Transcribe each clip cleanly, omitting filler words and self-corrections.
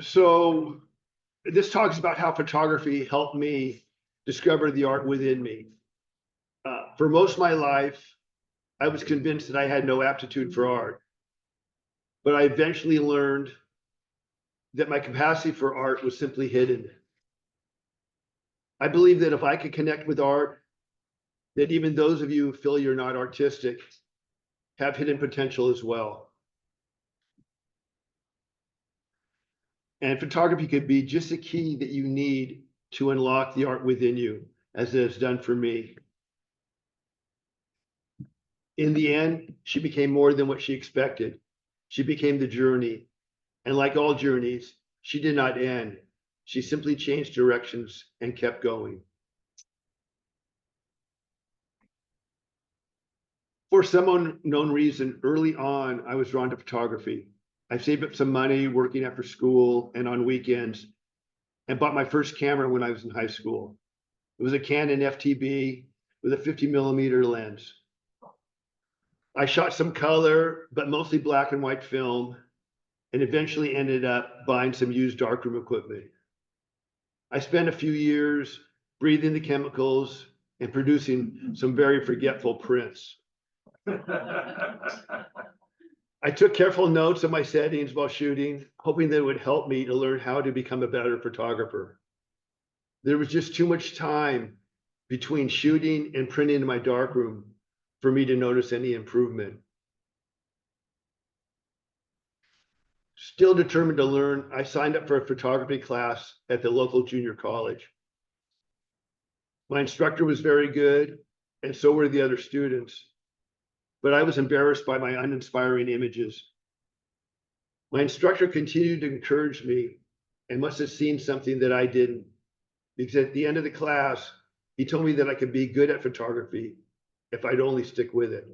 So this talks about how photography helped me discover the art within me. For most of my life, I was convinced that I had no aptitude for art, but I eventually learned that my capacity for art was simply hidden. I believe that if I could connect with art, that even those of you who feel you're not artistic have hidden potential as well. And photography could be just a key that you need to unlock the art within you, as it has done for me. In the end, she became more than what she expected. She became the journey. And like all journeys, she did not end. She simply changed directions and kept going. For some unknown reason, early on, I was drawn to photography. I saved up some money working after school and on weekends and bought my first camera when I was in high school. It was a Canon FTB with a 50mm lens. I shot some color, but mostly black and white film, and eventually ended up buying some used darkroom equipment. I spent a few years breathing the chemicals and producing some very forgetful prints. I took careful notes of my settings while shooting, hoping that it would help me to learn how to become a better photographer. There was just too much time between shooting and printing in my darkroom for me to notice any improvement. Still determined to learn, I signed up for a photography class at the local junior college. My instructor was very good, and so were the other students, but I was embarrassed by my uninspiring images. My instructor continued to encourage me and must have seen something that I didn't, because at the end of the class, he told me that I could be good at photography if I'd only stick with it.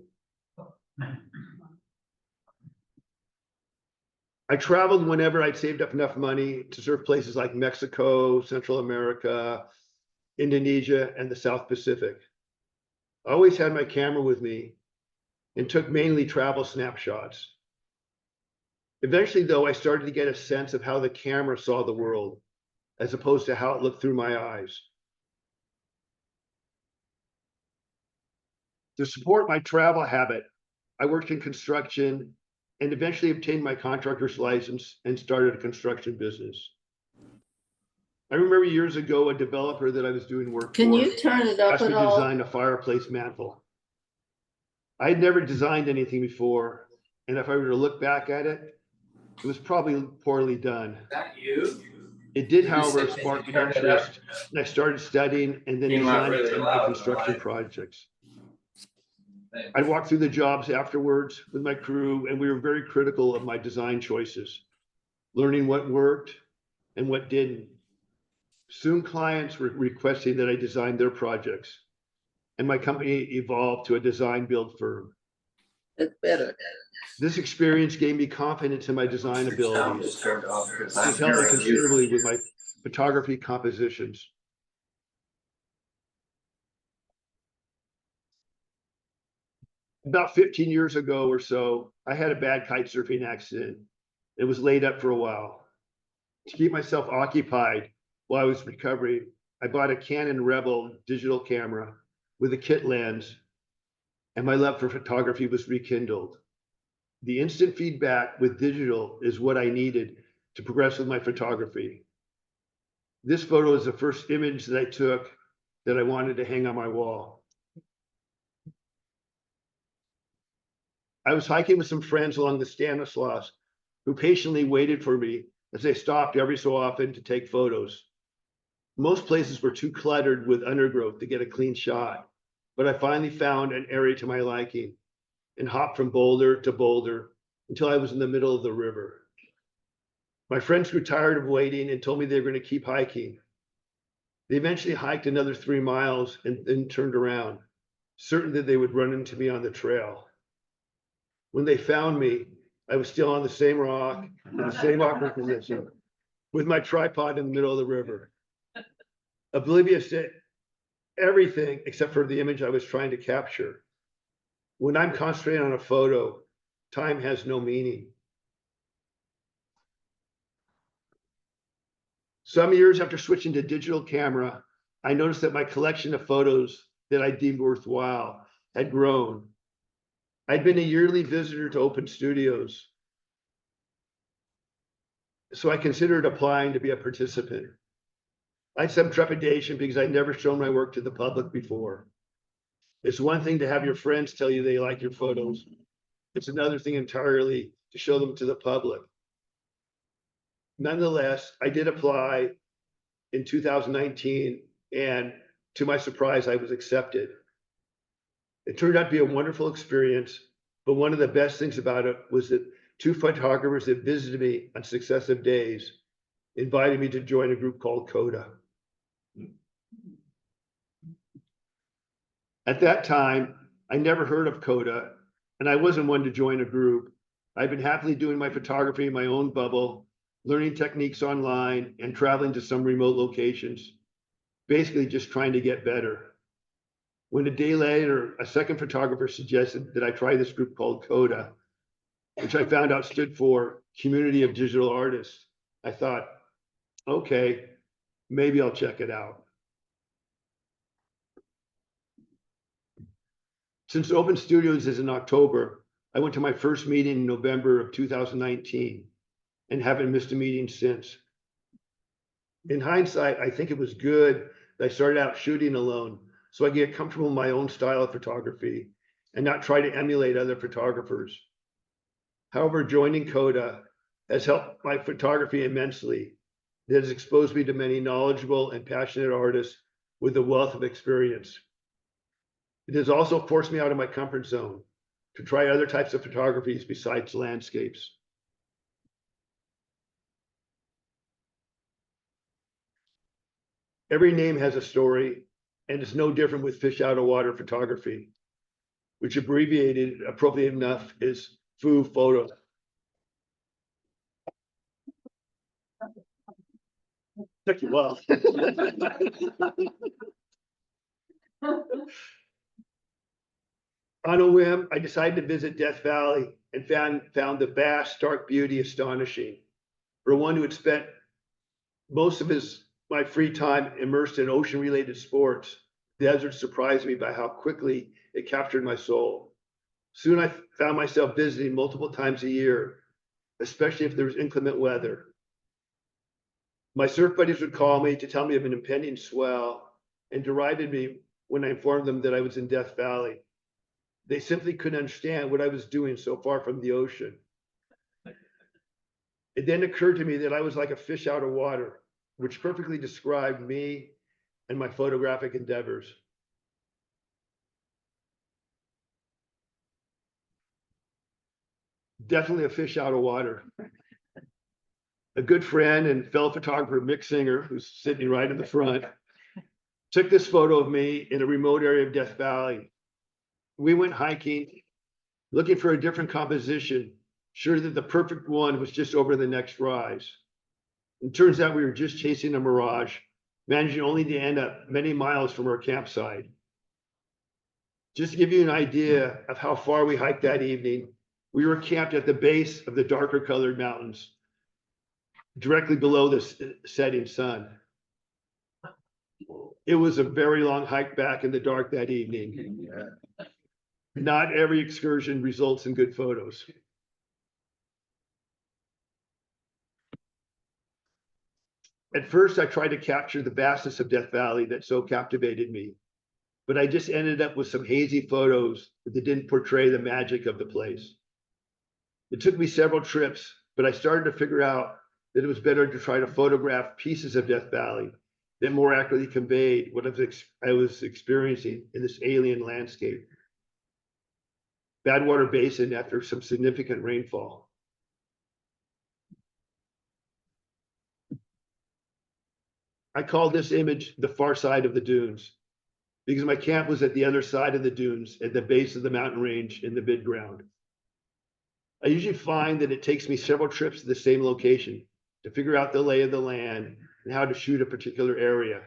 I traveled whenever I'd saved up enough money to serve places like Mexico, Central America, Indonesia, and the South Pacific. I always had my camera with me and took mainly travel snapshots. Eventually, though, I started to get a sense of how the camera saw the world, as opposed to how it looked through my eyes. To support my travel habit, I worked in construction and eventually obtained my contractor's license and started a construction business. I remember years ago, a developer that I was doing work Can for you turn it up asked me at to all? design a fireplace mantle. I had never designed anything before, and if I were to look back at it, it was probably poorly done. Is that you? It did, You however, said spark you an turned it up. interest, and I started studying and then Came out designing really some of my loud, construction right? projects. I'd walk through the jobs afterwards with my crew, and we were very critical of my design choices, learning what worked and what didn't. Soon clients were requesting that I design their projects, and my company evolved to a design build firm. It's better. This experience gave me confidence in my design abilities. Just turned off because This I'm helped me here and considerably you. with my photography compositions. About 15 years ago or so, I had a bad kite surfing accident. It was laid up for a while. To keep myself occupied while I was recovering, I bought a Canon Rebel digital camera with a kit lens, and my love for photography was rekindled. The instant feedback with digital is what I needed to progress with my photography. This photo is the first image that I took that I wanted to hang on my wall. I was hiking with some friends along the Stanislaus, who patiently waited for me as I stopped every so often to take photos. Most places were too cluttered with undergrowth to get a clean shot, but I finally found an area to my liking and hopped from boulder to boulder until I was in the middle of the river. My friends grew tired of waiting and told me they were going to keep hiking. They eventually hiked another 3 miles and then turned around, certain that they would run into me on the trail. When they found me, I was still on the same rock, in the same awkward position, with my tripod in the middle of the river, oblivious to everything except for the image I was trying to capture. When I'm concentrating on a photo, time has no meaning. Some years after switching to digital camera, I noticed that my collection of photos that I deemed worthwhile had grown. I'd been a yearly visitor to open studios, so I considered applying to be a participant. I had some trepidation because I'd never shown my work to the public before. It's one thing to have your friends tell you they like your photos. It's another thing entirely to show them to the public. Nonetheless, I did apply in 2019, and to my surprise, I was accepted. It turned out to be a wonderful experience, but one of the best things about it was that two photographers that visited me on successive days invited me to join a group called CODA. At that time, I never heard of CODA, and I wasn't one to join a group. I've been happily doing my photography in my own bubble, learning techniques online, and traveling to some remote locations, basically just trying to get better. When a day later, a second photographer suggested that I try this group called CODA, which I found out stood for Community of Digital Artists, I thought, okay, maybe I'll check it out. Since Open Studios is in October, I went to my first meeting in November of 2019 and haven't missed a meeting since. In hindsight, I think it was good that I started out shooting alone so I get comfortable in my own style of photography and not try to emulate other photographers. However, joining CODA has helped my photography immensely. It has exposed me to many knowledgeable and passionate artists with a wealth of experience. It has also forced me out of my comfort zone to try other types of photographies besides landscapes. Every name has a story, and it's no different with fish out of water photography, which abbreviated appropriate enough is FOO photo. Took you well. On a whim, I decided to visit Death Valley and found the vast, dark beauty astonishing. For one who had spent most of my free time immersed in ocean-related sports, the desert surprised me by how quickly it captured my soul. Soon I found myself visiting multiple times a year, especially if there was inclement weather. My surf buddies would call me to tell me of an impending swell and derided me when I informed them that I was in Death Valley. They simply couldn't understand what I was doing so far from the ocean. It then occurred to me that I was like a fish out of water, which perfectly described me and my photographic endeavors. Definitely a fish out of water. A good friend and fellow photographer, Mick Singer, who's sitting right in the front, took this photo of me in a remote area of Death Valley. We went hiking, looking for a different composition, sure that the perfect one was just over the next rise. It turns out we were just chasing a mirage, managing only to end up many miles from our campsite. Just to give you an idea of how far we hiked that evening, we were camped at the base of the darker colored mountains, directly below the setting sun. It was a very long hike back in the dark that evening. Not every excursion results in good photos. At first, I tried to capture the vastness of Death Valley that so captivated me, but I just ended up with some hazy photos that didn't portray the magic of the place. It took me several trips, but I started to figure out that it was better to try to photograph pieces of Death Valley that more accurately conveyed what I was experiencing in this alien landscape. Badwater Basin after some significant rainfall. I called this image the far side of the dunes because my camp was at the other side of the dunes at the base of the mountain range in the mid-ground. I usually find that it takes me several trips to the same location to figure out the lay of the land and how to shoot a particular area.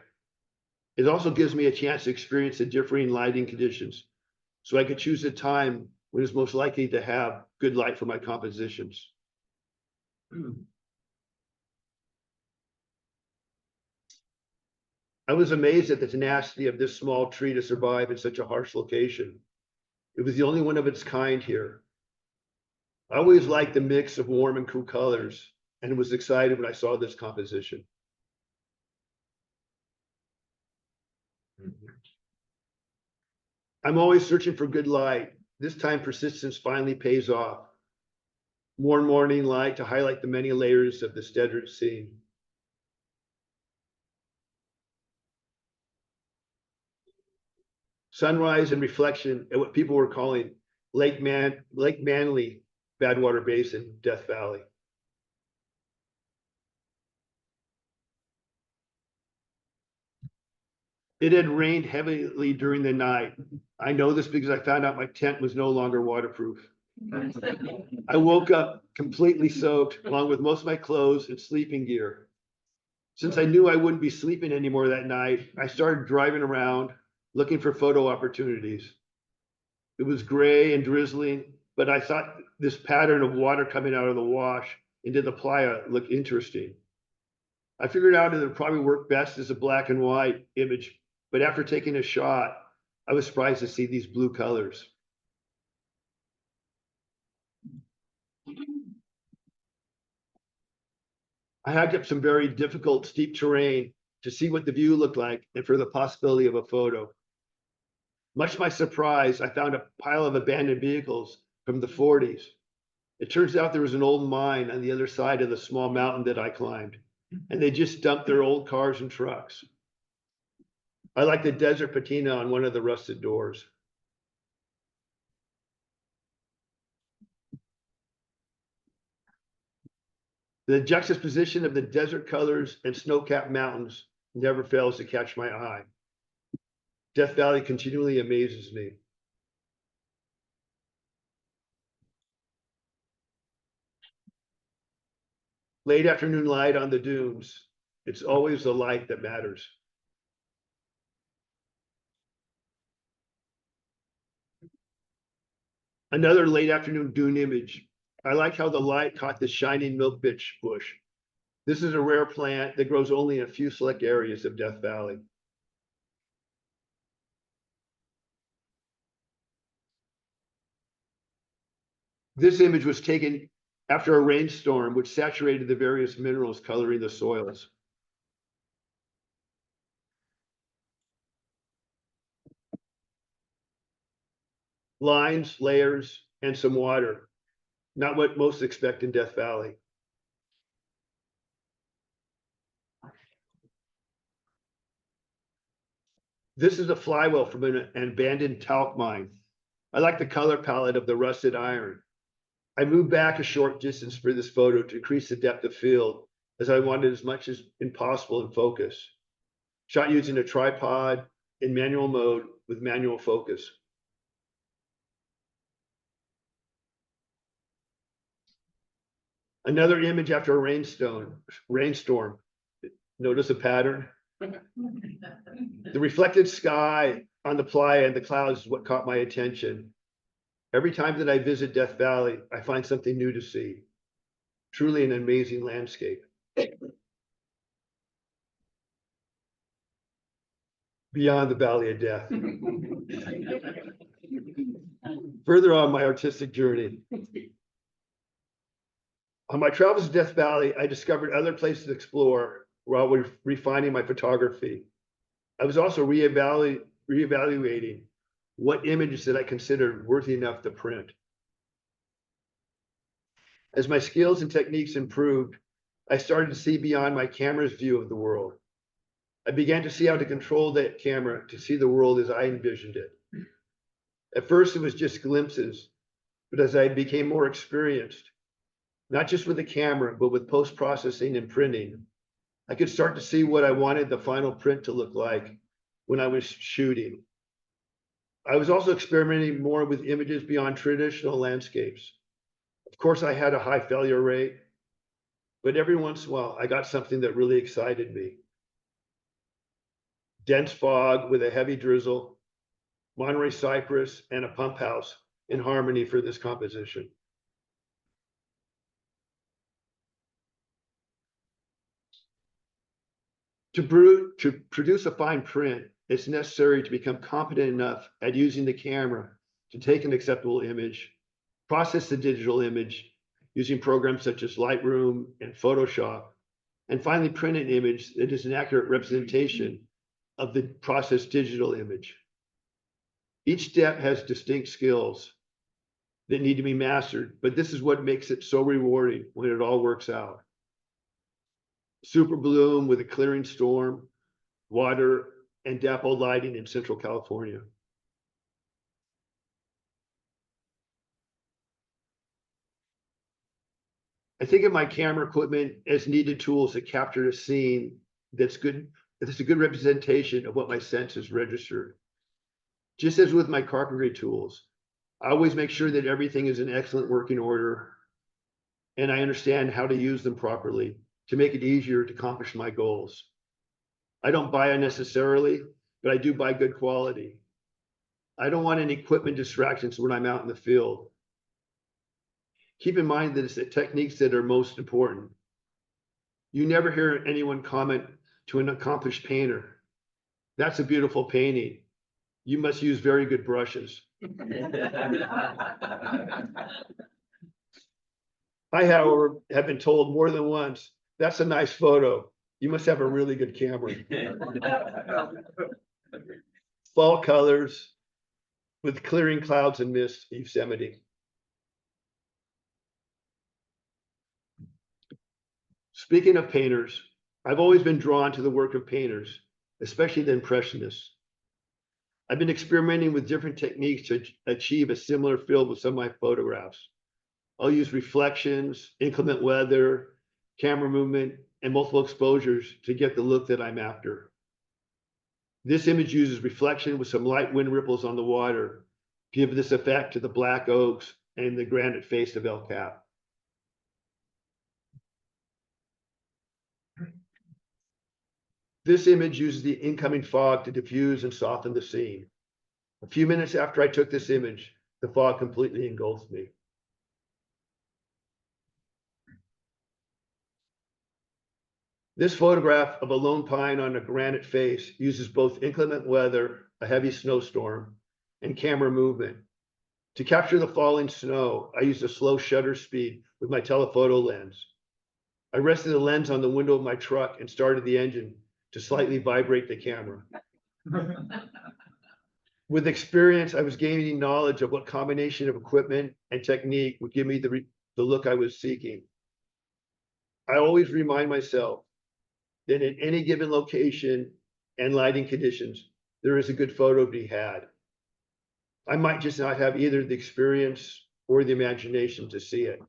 It also gives me a chance to experience the differing lighting conditions so I could choose a time when it's most likely to have good light for my compositions. I was amazed at the tenacity of this small tree to survive in such a harsh location. It was the only one of its kind here. I always liked the mix of warm and cool colors and was excited when I saw this composition. I'm always searching for good light. This time persistence finally pays off. More morning light to highlight the many layers of this desert scene. Sunrise and reflection at what people were calling Lake Manly, Badwater Basin, Death Valley. It had rained heavily during the night. I know this because I found out my tent was no longer waterproof. I woke up completely soaked, along with most of my clothes and sleeping gear. Since I knew I wouldn't be sleeping anymore that night, I started driving around looking for photo opportunities. It was gray and drizzling, but I thought this pattern of water coming out of the wash into the playa looked interesting. I figured out it would probably work best as a black and white image, but after taking a shot, I was surprised to see these blue colors. I hiked up some very difficult, steep terrain to see what the view looked like and for the possibility of a photo. Much to my surprise, I found a pile of abandoned vehicles from the 40s. It turns out there was an old mine on the other side of the small mountain that I climbed, and they just dumped their old cars and trucks. I like the desert patina on one of the rusted doors. The juxtaposition of the desert colors and snow-capped mountains never fails to catch my eye. Death Valley continually amazes me. Late afternoon light on the dunes. It's always the light that matters. Another late afternoon dune image. I like how the light caught the shining milkfish bush. This is a rare plant that grows only in a few select areas of Death Valley. This image was taken after a rainstorm, which saturated the various minerals coloring the soils. Lines, layers, and some water. Not what most expect in Death Valley. This is a flywheel from an abandoned talc mine. I like the color palette of the rusted iron. I moved back a short distance for this photo to increase the depth of field, as I wanted as much as possible in focus. Shot using a tripod in manual mode with manual focus. Another image after a rainstorm. Notice a pattern? The reflected sky on the playa and the clouds is what caught my attention. Every time that I visit Death Valley, I find something new to see. Truly an amazing landscape. Beyond the Valley of Death. Further on my artistic journey. On my travels to Death Valley, I discovered other places to explore while refining my photography. I was also reevaluating what images that I considered worthy enough to print. As my skills and techniques improved, I started to see beyond my camera's view of the world. I began to see how to control that camera to see the world as I envisioned it. At first, it was just glimpses, but as I became more experienced, not just with the camera, but with post-processing and printing, I could start to see what I wanted the final print to look like when I was shooting. I was also experimenting more with images beyond traditional landscapes. Of course, I had a high failure rate, but every once in a while, I got something that really excited me. Dense fog with a heavy drizzle, Monterey cypress, and a pump house in harmony for this composition. To produce a fine print, it's necessary to become competent enough at using the camera to take an acceptable image, process the digital image using programs such as Lightroom and Photoshop, and finally print an image that is an accurate representation of the processed digital image. Each step has distinct skills that need to be mastered, but this is what makes it so rewarding when it all works out. Super bloom with a clearing storm, water, and dappled lighting in Central California. I think of my camera equipment as needed tools that capture a scene that's good, that's a good representation of what my senses registered. Just as with my carpentry tools, I always make sure that everything is in excellent working order and I understand how to use them properly to make it easier to accomplish my goals. I don't buy unnecessarily, but I do buy good quality. I don't want any equipment distractions when I'm out in the field. Keep in mind that it's the techniques that are most important. You never hear anyone comment to an accomplished painter, "That's a beautiful painting. You must use very good brushes." I, however, have been told more than once, "That's a nice photo. You must have a really good camera." Fall colors with clearing clouds and mist, Yosemite. Speaking of painters, I've always been drawn to the work of painters, especially the Impressionists. I've been experimenting with different techniques to achieve a similar feel with some of my photographs. I'll use reflections, inclement weather, camera movement, and multiple exposures to get the look that I'm after. This image uses reflection with some light wind ripples on the water, to give this effect to the black oaks and the granite face of El Cap. This image uses the incoming fog to diffuse and soften the scene. A few minutes after I took this image, the fog completely engulfed me. This photograph of a lone pine on a granite face uses both inclement weather, a heavy snowstorm, and camera movement. To capture the falling snow, I used a slow shutter speed with my telephoto lens. I rested the lens on the window of my truck and started the engine to slightly vibrate the camera. With experience, I was gaining knowledge of what combination of equipment and technique would give me the look I was seeking. I always remind myself that in any given location and lighting conditions, there is a good photo to be had. I might just not have either the experience or the imagination to see it.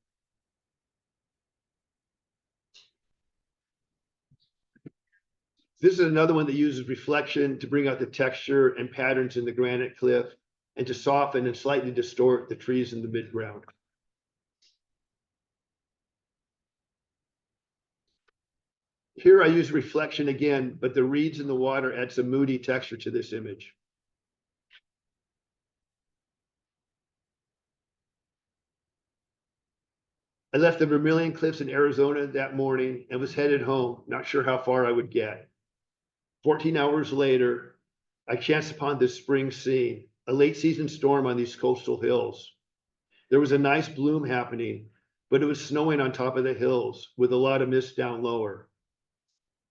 This is another one that uses reflection to bring out the texture and patterns in the granite cliff and to soften and slightly distort the trees in the midground. Here I use reflection again, but the reeds in the water add some moody texture to this image. I left the Vermilion Cliffs in Arizona that morning and was headed home, not sure how far I would get. 14 hours later, I chanced upon this spring scene, a late season storm on these coastal hills. There was a nice bloom happening, but it was snowing on top of the hills with a lot of mist down lower.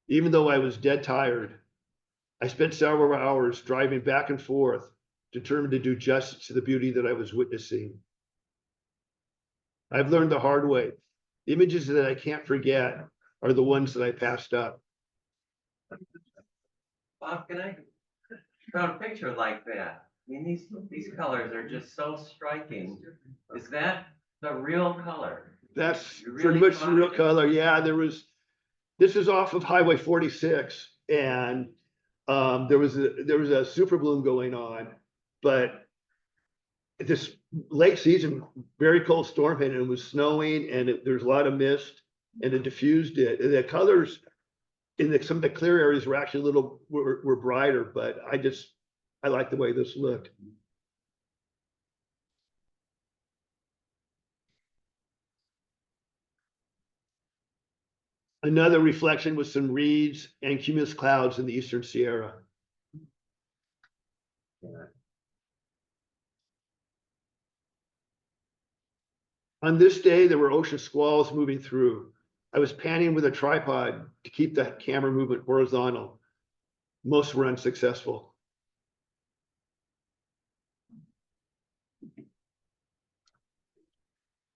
Even though I was dead tired, I spent several hours driving back and forth, determined to do justice to the beauty that I was witnessing. I've learned the hard way. Images that I can't forget are the ones that I passed up. Bob, can I draw a picture like that? I mean, these colors are just so striking. Is that the real color? That's You pretty really much the real caught it? color. Yeah, this is off of Highway 46, and there was a super bloom going on, but this late season, very cold storm hit, and it was snowing, and there's a lot of mist, and it diffused it. And the colors in some of the clear areas were actually a little were brighter, but I like the way this looked. Another reflection was some reeds and cumulus clouds in the eastern Sierra. On this day, there were ocean squalls moving through. I was panning with a tripod to keep the camera movement horizontal. Most were unsuccessful.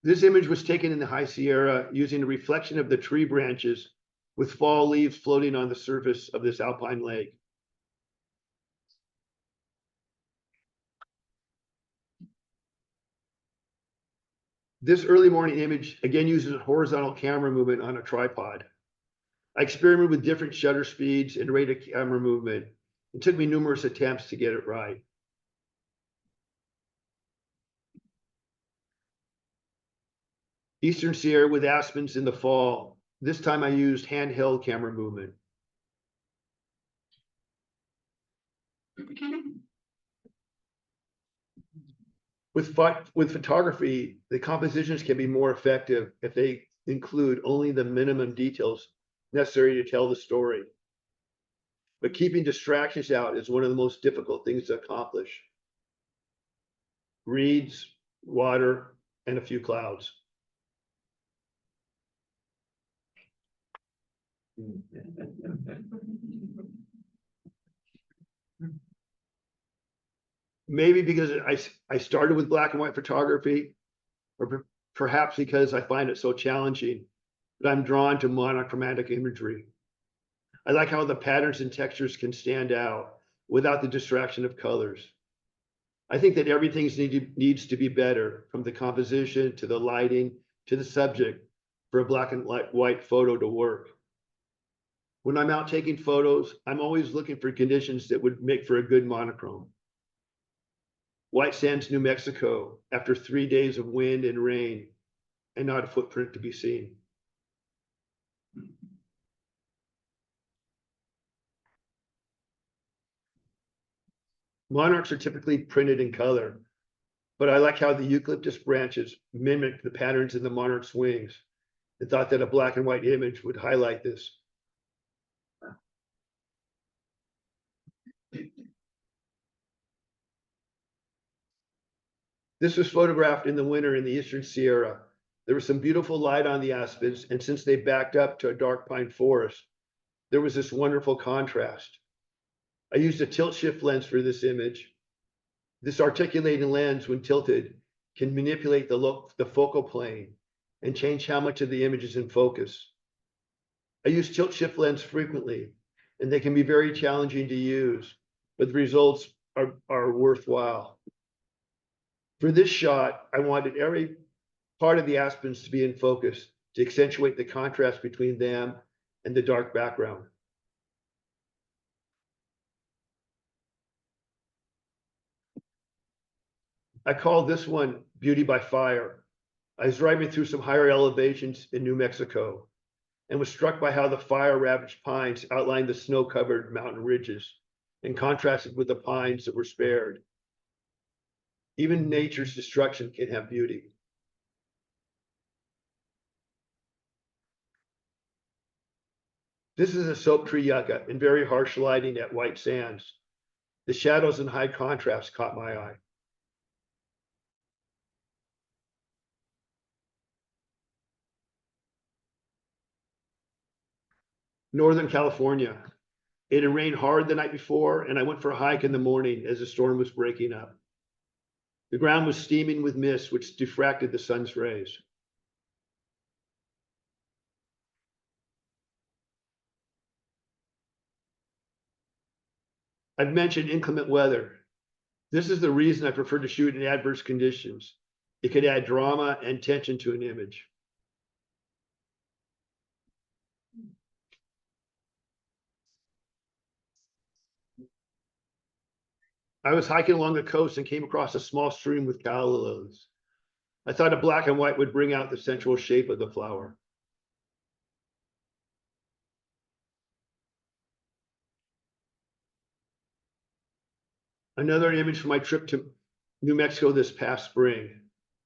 This image was taken in the High Sierra using a reflection of the tree branches with fall leaves floating on the surface of this alpine lake. This early morning image again uses a horizontal camera movement on a tripod. I experimented with different shutter speeds and rate of camera movement. It took me numerous attempts to get it right. Eastern Sierra with aspens in the fall. This time I used handheld camera movement. With photography, the compositions can be more effective if they include only the minimum details necessary to tell the story. But keeping distractions out is one of the most difficult things to accomplish. Reeds, water, and a few clouds. Maybe because I started with black and white photography, or perhaps because I find it so challenging, but I'm drawn to monochromatic imagery. I like how the patterns and textures can stand out without the distraction of colors. I think that everything needs to be better, from the composition to the lighting to the subject, for a black and white photo to work. When I'm out taking photos, I'm always looking for conditions that would make for a good monochrome. White Sands, New Mexico, after 3 days of wind and rain, and not a footprint to be seen. Monarchs are typically printed in color, but I like how the eucalyptus branches mimic the patterns in the monarch's wings, and thought that a black and white image would highlight this. This was photographed in the winter in the Eastern Sierra. There was some beautiful light on the aspens, and since they backed up to a dark pine forest, there was this wonderful contrast. I used a tilt shift lens for this image. This articulating lens, when tilted, can manipulate the focal plane and change how much of the image is in focus. I use tilt shift lens frequently, and they can be very challenging to use, but the results are worthwhile. For this shot, I wanted every part of the aspens to be in focus to accentuate the contrast between them and the dark background. I call this one Beauty by Fire. I was driving through some higher elevations in New Mexico and was struck by how the fire-ravaged pines outlined the snow-covered mountain ridges and contrasted with the pines that were spared. Even nature's destruction can have beauty. This is a soap tree yucca in very harsh lighting at White Sands. The shadows and high contrast caught my eye. Northern California. It had rained hard the night before, and I went for a hike in the morning as the storm was breaking up. The ground was steaming with mist, which diffracted the sun's rays. I've mentioned inclement weather. This is the reason I prefer to shoot in adverse conditions. It could add drama and tension to an image. I was hiking along the coast and came across a small stream with calla lilies. I thought a black and white would bring out the sensual shape of the flower. Another image from my trip to New Mexico this past spring.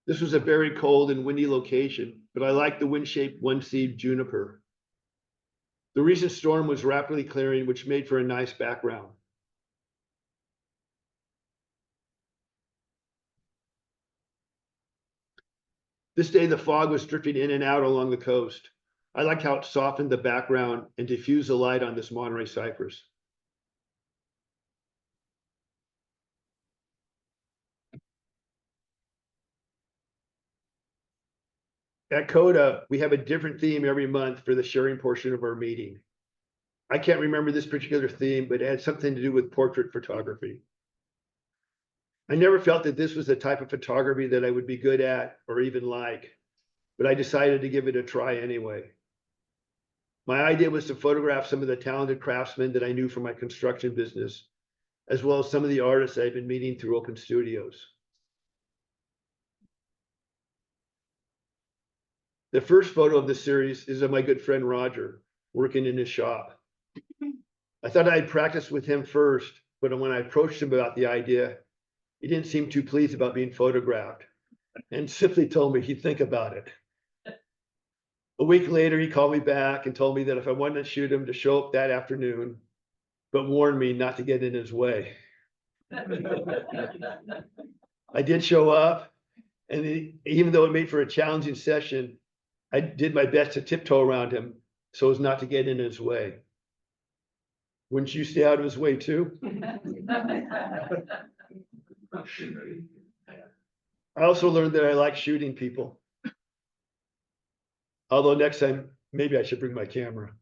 This was a very cold and windy location, but I liked the wind-shaped one-seed juniper. The recent storm was rapidly clearing, which made for a nice background. This day, the fog was drifting in and out along the coast. I liked how it softened the background and diffused the light on this Monterey cypress. At CODA, we have a different theme every month for the sharing portion of our meeting. I can't remember this particular theme, but it had something to do with portrait photography. I never felt that this was the type of photography that I would be good at or even like, but I decided to give it a try anyway. My idea was to photograph some of the talented craftsmen that I knew from my construction business, as well as some of the artists I've been meeting through open studios. The first photo of the series is of my good friend Roger, working in his shop. I thought I'd practice with him first, but when I approached him about the idea, he didn't seem too pleased about being photographed and simply told me he'd think about it. A week later, he called me back and told me that if I wanted to shoot him, to show up that afternoon, but warned me not to get in his way. I did show up, and even though it made for a challenging session, I did my best to tiptoe around him so as not to get in his way. Wouldn't you stay out of his way too? I also learned that I like shooting people. Although next time, maybe I should bring my camera.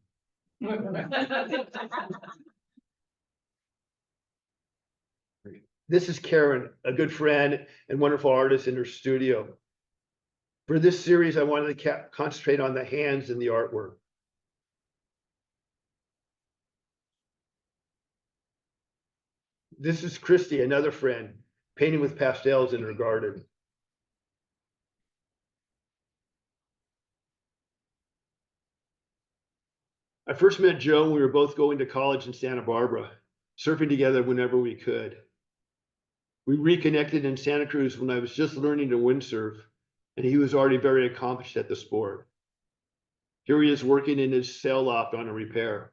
This is Karen, a good friend and wonderful artist in her studio. For this series, I wanted to concentrate on the hands and the artwork. This is Christy, another friend, painting with pastels in her garden. I first met Joe when we were both going to college in Santa Barbara, surfing together whenever we could. We reconnected in Santa Cruz when I was just learning to windsurf, and he was already very accomplished at the sport. Here he is working in his sail loft on a repair.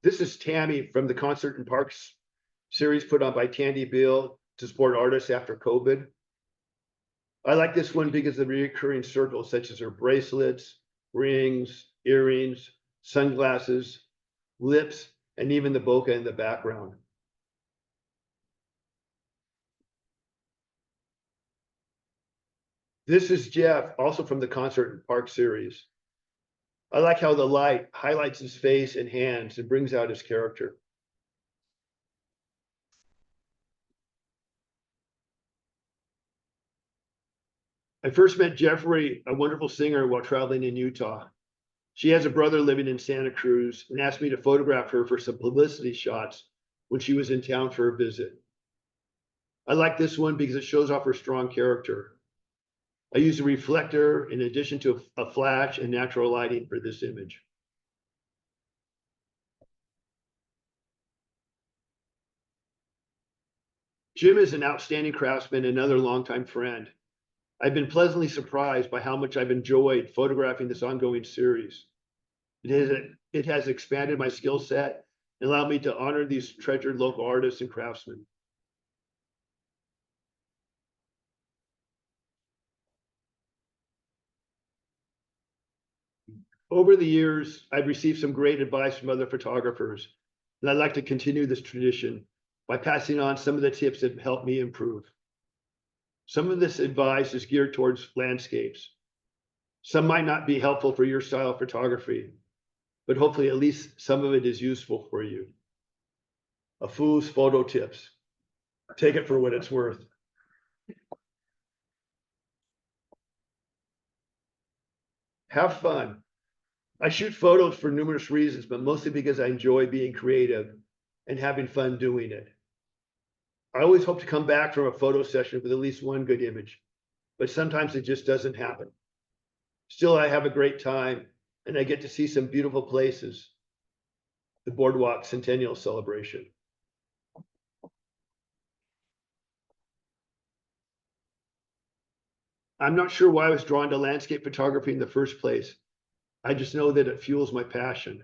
This is Tammy from the Concert and Parks series put on by Tandy Bill to support artists after COVID. I like this one because of the recurring circles, such as her bracelets, rings, earrings, sunglasses, lips, and even the bokeh in the background. This is Jeff, also from the Concert and Park series. I like how the light highlights his face and hands and brings out his character. I first met Jeffrey, a wonderful singer, while traveling in Utah. She has a brother living in Santa Cruz and asked me to photograph her for some publicity shots when she was in town for a visit. I like this one because it shows off her strong character. I used a reflector in addition to a flash and natural lighting for this image. Jim is an outstanding craftsman and another longtime friend. I've been pleasantly surprised by how much I've enjoyed photographing this ongoing series. It has expanded my skill set and allowed me to honor these treasured local artists and craftsmen. Over the years, I've received some great advice from other photographers, and I'd like to continue this tradition by passing on some of the tips that helped me improve. Some of this advice is geared towards landscapes. Some might not be helpful for your style of photography, but hopefully at least some of it is useful for you. A fool's photo tips. Take it for what it's worth. Have fun. I shoot photos for numerous reasons, but mostly because I enjoy being creative and having fun doing it. I always hope to come back from a photo session with at least one good image, but sometimes it just doesn't happen. Still, I have a great time and I get to see some beautiful places. The Boardwalk Centennial Celebration. I'm not sure why I was drawn to landscape photography in the first place. I just know that it fuels my passion.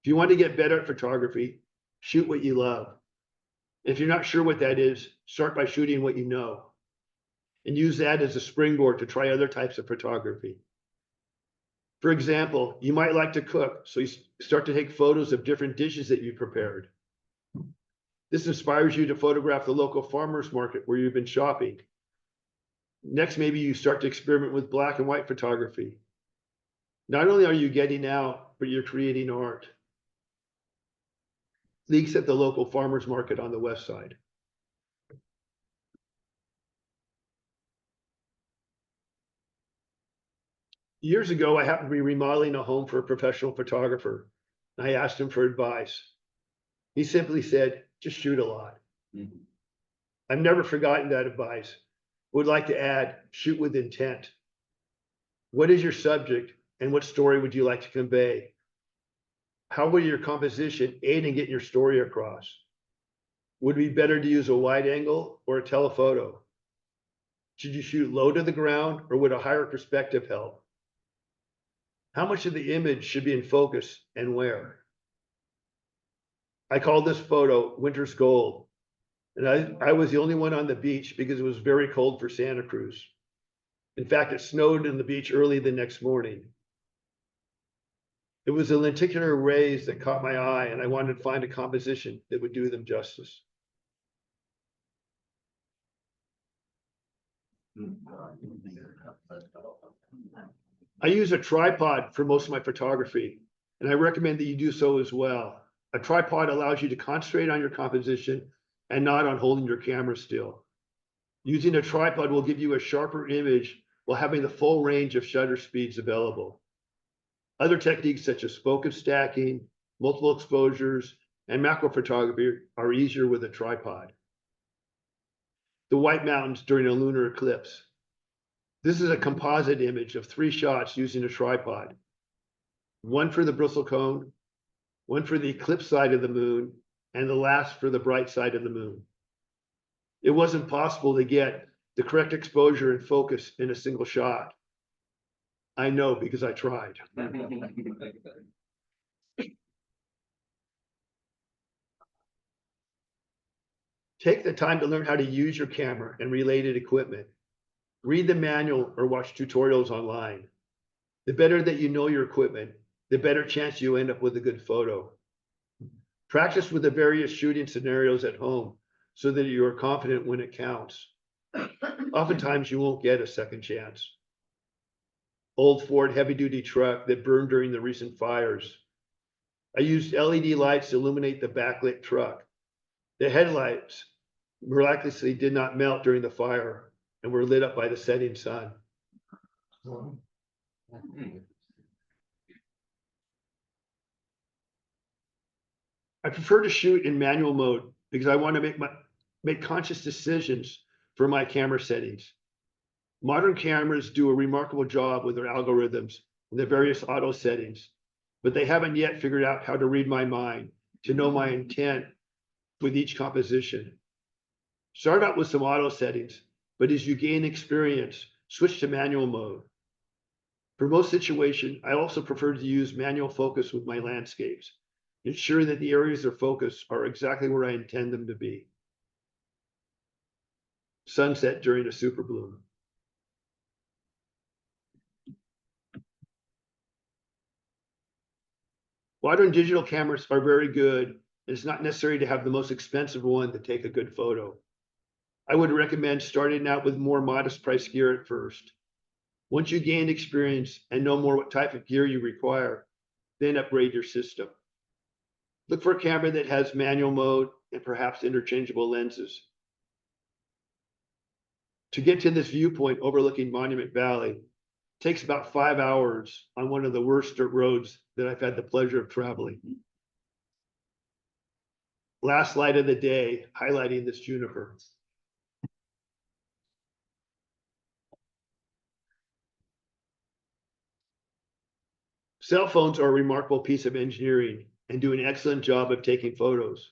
If you want to get better at photography, shoot what you love. If you're not sure what that is, start by shooting what you know and use that as a springboard to try other types of photography. For example, you might like to cook, so you start to take photos of different dishes that you prepared. This inspires you to photograph the local farmers market where you've been shopping. Next, maybe you start to experiment with black and white photography. Not only are you getting out, but you're creating art. Leaks at the local farmers market on the west side. Years ago, I happened to be remodeling a home for a professional photographer. And I asked him for advice. He simply said, just shoot a lot. Mhm. I've never forgotten that advice. Would like to add, shoot with intent. What is your subject and what story would you like to convey? How will your composition aid in getting your story across? Would it be better to use a wide angle or a telephoto? Should you shoot low to the ground or would a higher perspective help? How much of the image should be in focus and where? I called this photo Winter's Gold. And I was the only one on the beach because it was very cold for Santa Cruz. In fact, it snowed in the beach early the next morning. It was the lenticular rays that caught my eye, and I wanted to find a composition that would do them justice. I use a tripod for most of my photography, and I recommend that you do so as well. A tripod allows you to concentrate on your composition and not on holding your camera still. Using a tripod will give you a sharper image while having the full range of shutter speeds available. Other techniques such as focus stacking, multiple exposures, and macro photography are easier with a tripod. The White Mountains during a lunar eclipse. This is a composite image of 3 shots using a tripod. One for the bristle cone, one for the eclipse side of the moon, and the last for the bright side of the moon. It wasn't possible to get the correct exposure and focus in a single shot. I know because I tried. Take the time to learn how to use your camera and related equipment. Read the manual or watch tutorials online. The better that you know your equipment, the better chance you end up with a good photo. Practice with the various shooting scenarios at home so that you are confident when it counts. Oftentimes you won't get a second chance. Old Ford heavy-duty truck that burned during the recent fires. I used LED lights to illuminate the backlit truck. The headlights miraculously did not melt during the fire and were lit up by the setting sun. I prefer to shoot in manual mode because I want to make conscious decisions for my camera settings. Modern cameras do a remarkable job with their algorithms and the various auto settings, but they haven't yet figured out how to read my mind, to know my intent with each composition. Start out with some auto settings, but as you gain experience, switch to manual mode. For most situations, I also prefer to use manual focus with my landscapes. Ensure that the areas of focus are exactly where I intend them to be. Sunset during a super bloom. Modern digital cameras are very good, and it's not necessary to have the most expensive one to take a good photo. I would recommend starting out with more modest price gear at first. Once you gain experience and know more what type of gear you require, then upgrade your system. Look for a camera that has manual mode and perhaps interchangeable lenses. To get to this viewpoint overlooking Monument Valley, it takes about 5 hours on one of the worst dirt roads that I've had the pleasure of traveling. Last light of the day, highlighting this juniper. Cell phones are a remarkable piece of engineering and do an excellent job of taking photos.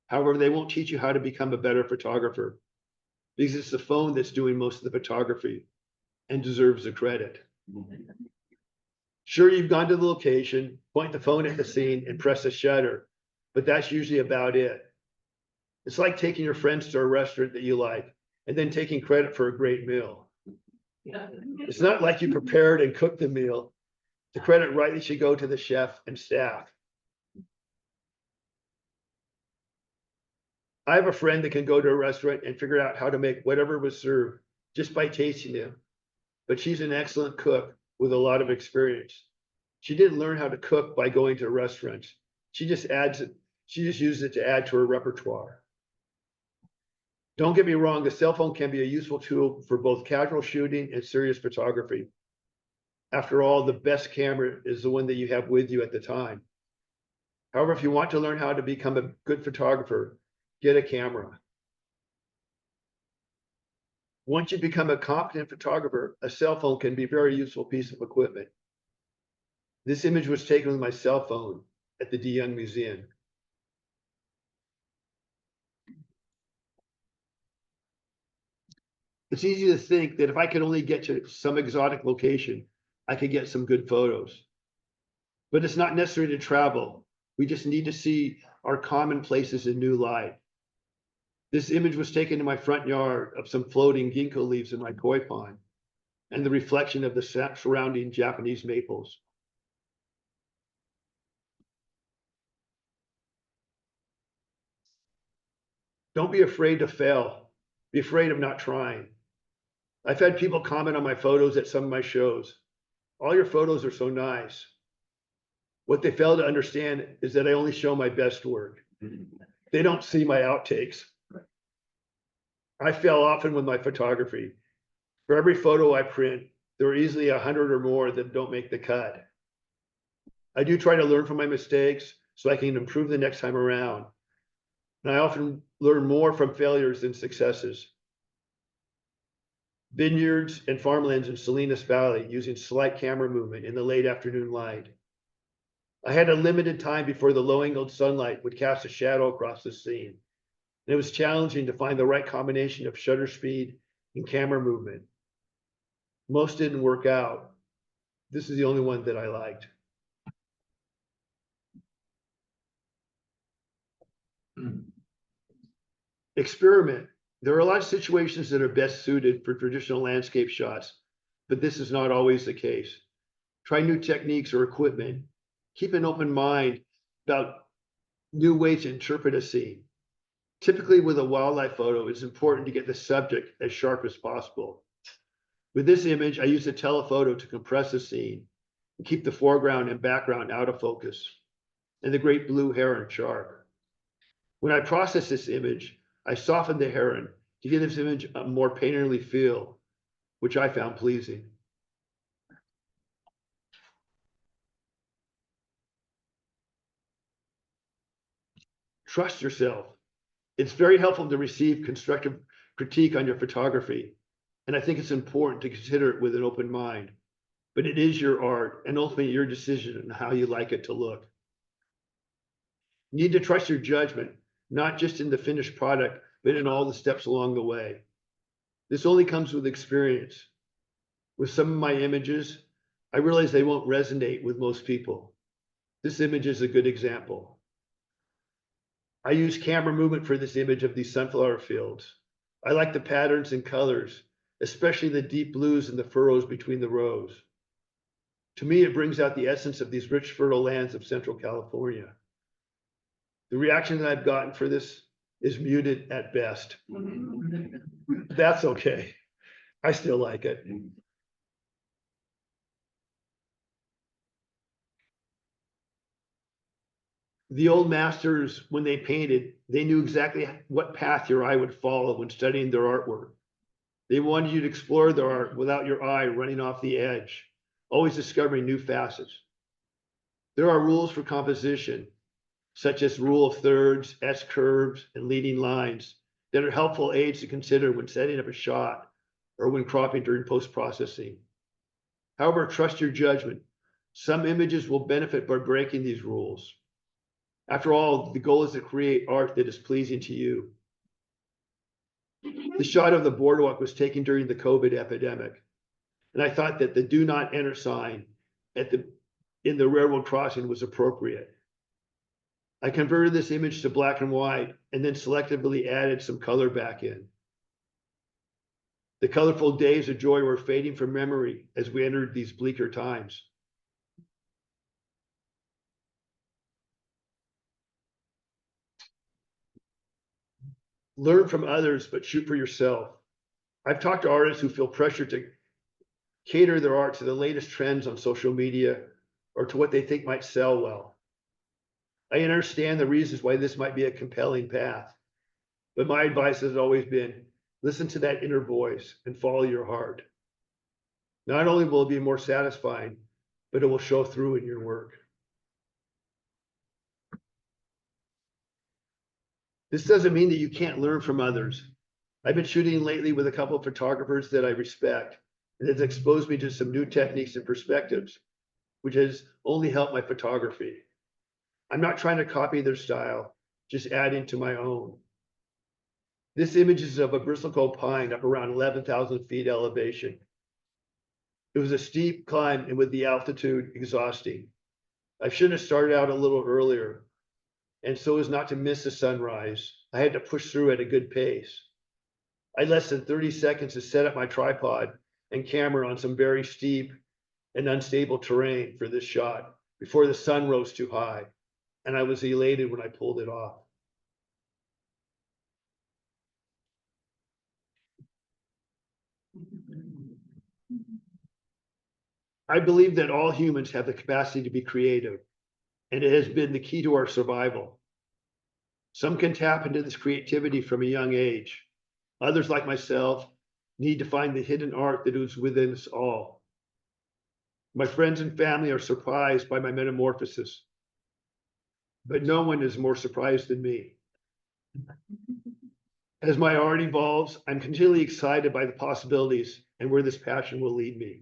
However, they won't teach you how to become a better photographer because it's the phone that's doing most of the photography. and deserves the credit. Sure, you've gone to the location, point the phone at the scene and press a shutter, but that's usually about it. It's like taking your friends to a restaurant that you like and then taking credit for a great meal. It's not like you prepared and cooked the meal. The credit rightly should go to the chef and staff. I have a friend that can go to a restaurant and figure out how to make whatever was served just by tasting it. But she's an excellent cook with a lot of experience. She didn't learn how to cook by going to restaurants. She just uses it to add to her repertoire. Don't get me wrong, the cell phone can be a useful tool for both casual shooting and serious photography. After all, the best camera is the one that you have with you at the time. However, if you want to learn how to become a good photographer, get a camera. Once you become a competent photographer, a cell phone can be a very useful piece of equipment. This image was taken with my cell phone at the DeYoung Museum. It's easy to think that if I could only get to some exotic location, I could get some good photos. But it's not necessary to travel. We just need to see our common places in new light. This image was taken in my front yard of some floating ginkgo leaves in my koi pond and the reflection of the surrounding Japanese maples. Don't be afraid to fail. Be afraid of not trying. I've had people comment on my photos at some of my shows. All your photos are so nice. What they fail to understand is that I only show my best work. They don't see my outtakes. I fail often with my photography. For every photo I print, there are easily 100 or more that don't make the cut. I do try to learn from my mistakes so I can improve the next time around. And I often learn more from failures than successes. Vineyards and farmlands in Salinas Valley using slight camera movement in the late afternoon light. I had a limited time before the low-angled sunlight would cast a shadow across the scene. And it was challenging to find the right combination of shutter speed and camera movement. Most didn't work out. This is the only one that I liked. Experiment. There are a lot of situations that are best suited for traditional landscape shots, but this is not always the case. Try new techniques or equipment. Keep an open mind about new ways to interpret a scene. Typically with a wildlife photo, it's important to get the subject as sharp as possible. With this image, I used a telephoto to compress the scene and keep the foreground and background out of focus, and the great blue heron sharp. When I processed this image, I softened the heron to give this image a more painterly feel, which I found pleasing. Trust yourself. It's very helpful to receive constructive critique on your photography, and I think it's important to consider it with an open mind. But it is your art and ultimately your decision on how you like it to look. You need to trust your judgment, not just in the finished product, but in all the steps along the way. This only comes with experience. With some of my images, I realize they won't resonate with most people. This image is a good example. I use camera movement for this image of these sunflower fields. I like the patterns and colors, especially the deep blues and the furrows between the rows. To me, it brings out the essence of these rich, fertile lands of Central California. The reaction that I've gotten for this is muted at best. That's okay. I still like it. The old masters, when they painted, they knew exactly what path your eye would follow when studying their artwork. They wanted you to explore their art without your eye running off the edge, always discovering new facets. There are rules for composition, such as rule of thirds, S-curves, and leading lines that are helpful aids to consider when setting up a shot or when cropping during post-processing. However, trust your judgment. Some images will benefit by breaking these rules. After all, the goal is to create art that is pleasing to you. The shot of the boardwalk was taken during the COVID epidemic. And I thought that the do not enter sign in the railroad crossing was appropriate. I converted this image to black and white and then selectively added some color back in. The colorful days of joy were fading from memory as we entered these bleaker times. Learn from others, but shoot for yourself. I've talked to artists who feel pressure to cater their art to the latest trends on social media or to what they think might sell well. I understand the reasons why this might be a compelling path, but my advice has always been, listen to that inner voice and follow your heart. Not only will it be more satisfying, but it will show through in your work. This doesn't mean that you can't learn from others. I've been shooting lately with a couple of photographers that I respect, and it's exposed me to some new techniques and perspectives, which has only helped my photography. I'm not trying to copy their style, just adding to my own. This image is of a bristlecone pine up around 11,000 feet elevation. It was a steep climb and with the altitude exhausting. I should have started out a little earlier, and so as not to miss the sunrise, I had to push through at a good pace. I had less than 30 seconds to set up my tripod and camera on some very steep and unstable terrain for this shot before the sun rose too high, and I was elated when I pulled it off. I believe that all humans have the capacity to be creative, and it has been the key to our survival. Some can tap into this creativity from a young age. Others, like myself, need to find the hidden art that is within us all. My friends and family are surprised by my metamorphosis, but no one is more surprised than me. As my art evolves, I'm continually excited by the possibilities and where this passion will lead me.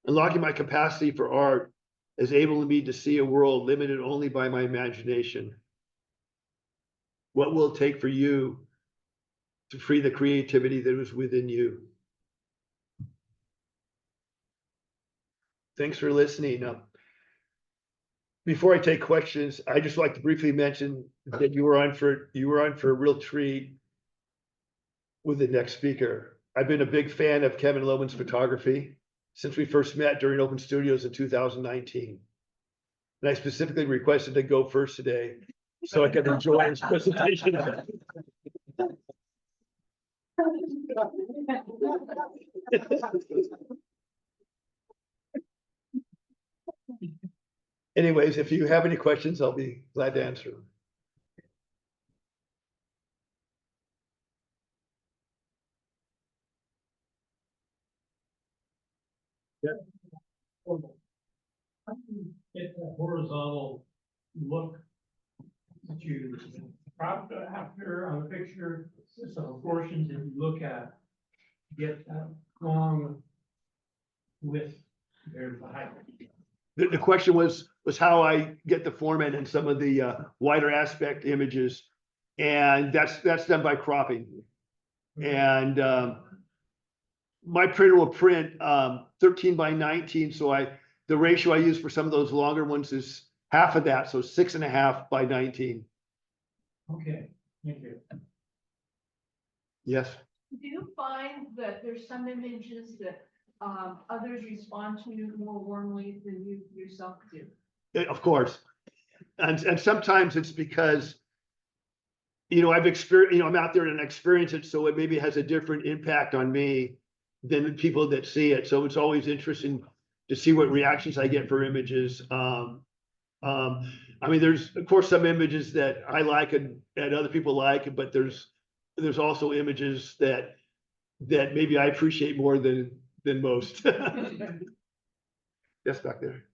Unlocking my capacity for art has enabled me to see a world limited only by my imagination. What will it take for you to free the creativity that is within you? Thanks for listening. Before I take questions, I just like to briefly mention that you were on for a real treat with the next speaker. I've been a big fan of Kevin Lohman's photography since we first met during Open Studios in 2019. And I specifically requested to go first today so I could enjoy his presentation. Anyways, if you have any questions, I'll be glad to answer them. How do you get that horizontal look that you cropped after on the picture, some portions that you look at, get that long width compared to the height? The question was how I get the format in some of the wider aspect images, and that's done by cropping. And my printer will print 13 by 19, so the ratio I use for some of those longer ones is half of that, so 6.5 by 19. Okay, thank you. Yes. Do you find that there's some images that others respond to more warmly than you yourself do? Of course. And sometimes it's because, I've experienced, I'm out there and experience it, so it maybe has a different impact on me than the people that see it. So it's always interesting to see what reactions I get for images. There's of course some images that I like and other people like, but there's also images that maybe I appreciate more than most. Yes, back there.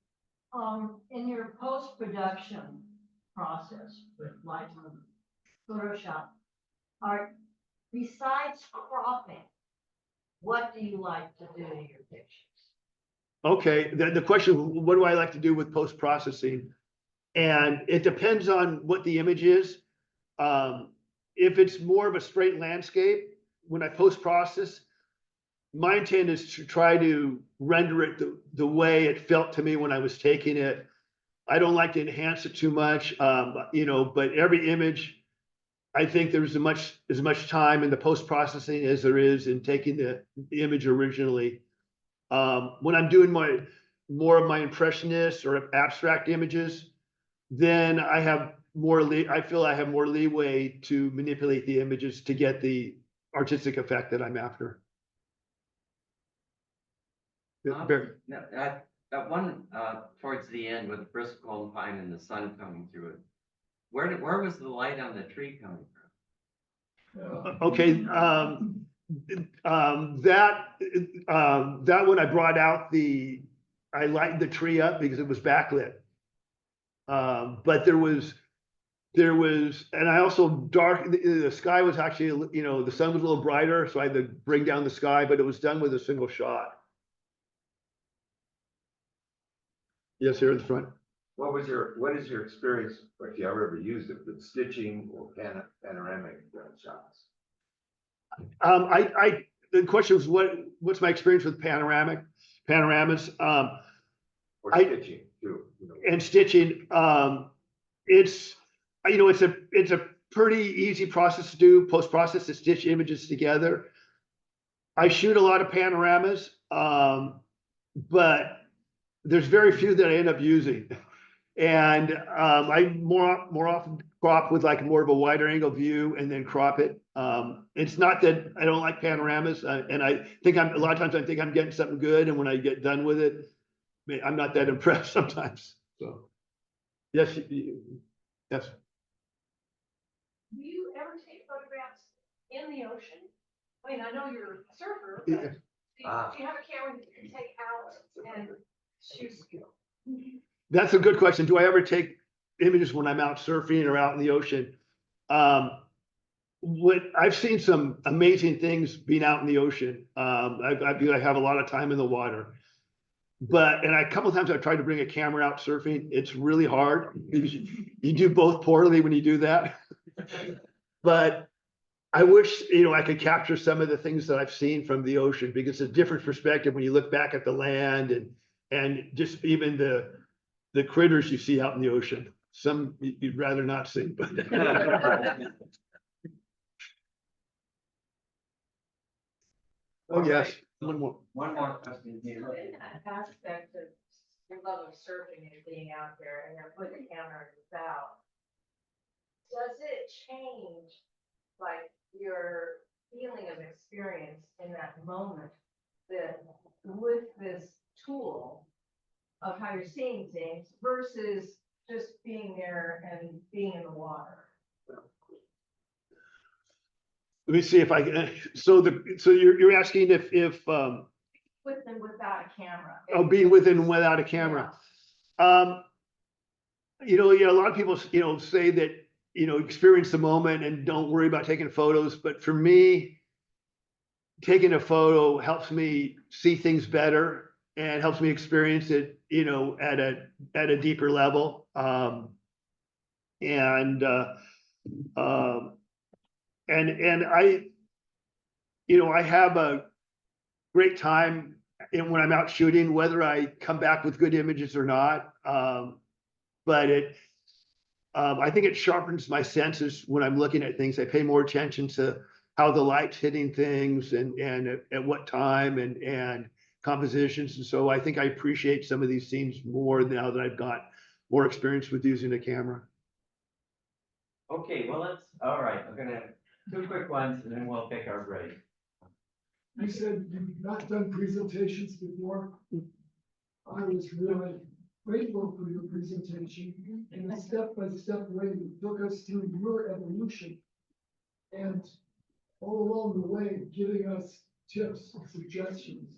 In your post-production process with Lightroom, Photoshop, besides cropping, what do you like to do to your pictures? Okay, the question, what do I like to do with post-processing? And it depends on what the image is. If it's more of a straight landscape, when I post-process, my intent is to try to render it the way it felt to me when I was taking it. I don't like to enhance it too much, you know, but every image, I think there's as much time in the post-processing as there is in taking the image originally. When I'm doing more of my impressionist or abstract images, then I feel I have more leeway to manipulate the images to get the artistic effect that I'm after. No, that one, towards the end with the brisk golden pine and the sun coming through it, where was the light on the tree coming from? Okay, that one I brought out I lightened the tree up because it was backlit. But there was, and I also the sky was actually, you know, the sun was a little brighter, so I had to bring down the sky, but it was done with a single shot. Yes, here in the front. What is your experience, if you ever used it, with stitching or panoramic shots? The question was what's my experience with panoramas? Or stitching too, you know. And stitching, it's, you know, it's a pretty easy process to do, post-process, to stitch images together. I shoot a lot of panoramas, but there's very few that I end up using. And I more often crop with like more of a wider angle view and then crop it. It's not that I don't like panoramas, and I think a lot of times I think I'm getting something good, and when I get done with it, I'm not that impressed sometimes. So, yes, yes. Do you ever take photographs in the ocean? I mean, I know you're a surfer, Yeah. but do you have a camera that you can take out and shoot? That's a good question. Do I ever take images when I'm out surfing or out in the ocean? I've seen some amazing things being out in the ocean. I have a lot of time in the water, and a couple of times I've tried to bring a camera out surfing. It's really hard. You do both poorly when you do that. But I wish, you know, I could capture some of the things that I've seen from the ocean, because it's a different perspective when you look back at the land and just even the critters you see out in the ocean. Some you'd rather not see, but. Oh, yes, one more. One more question here. In that aspect of your love of surfing and being out there and you're putting the camera in the bow, does it change like your feeling of experience in that moment that with this tool of how you're seeing things versus just being there and being in the water? Let me see if I can, so you're asking if With and without a camera. being with and without a camera. You know, a lot of people, you know, say that, you know, experience the moment and don't worry about taking photos. But for me, taking a photo helps me see things better and helps me experience it, you know, at a deeper level. And I, you know, I have a great time when I'm out shooting, whether I come back with good images or not. But I think it sharpens my senses when I'm looking at things. I pay more attention to how the light's hitting things and at what time and compositions. And so I think I appreciate some of these scenes more now that I've got more experience with using a camera. Okay, well, all right, we're gonna have two quick ones and then we'll take our break. You said you've not done presentations before. I was really grateful for your presentation and the step-by-step way you took us through your evolution. And all along the way, giving us tips and suggestions.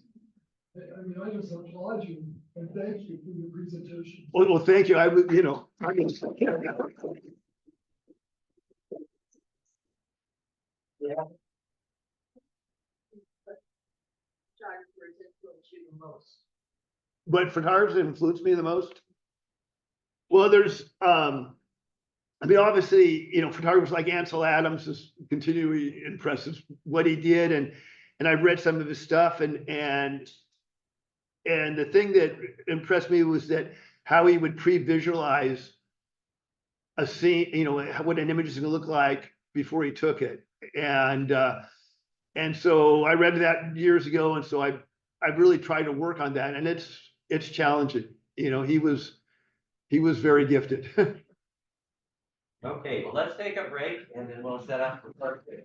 I mean, I just applaud you and thank you for your presentation. Well, thank you. I would, you know, I mean, Photographers influence you the most. what photographers influenced me the most? Well, there's, I mean, obviously, you know, photographers like Ansel Adams is continually impressive what he did. and I read some of his stuff and the thing that impressed me was that how he would pre-visualize a scene, you know, what an image is gonna look like before he took it. And so I read that years ago, and so I've really tried to work on that, and it's challenging. You know, he was very gifted. Okay, well, let's take a break and then we'll set up for part two.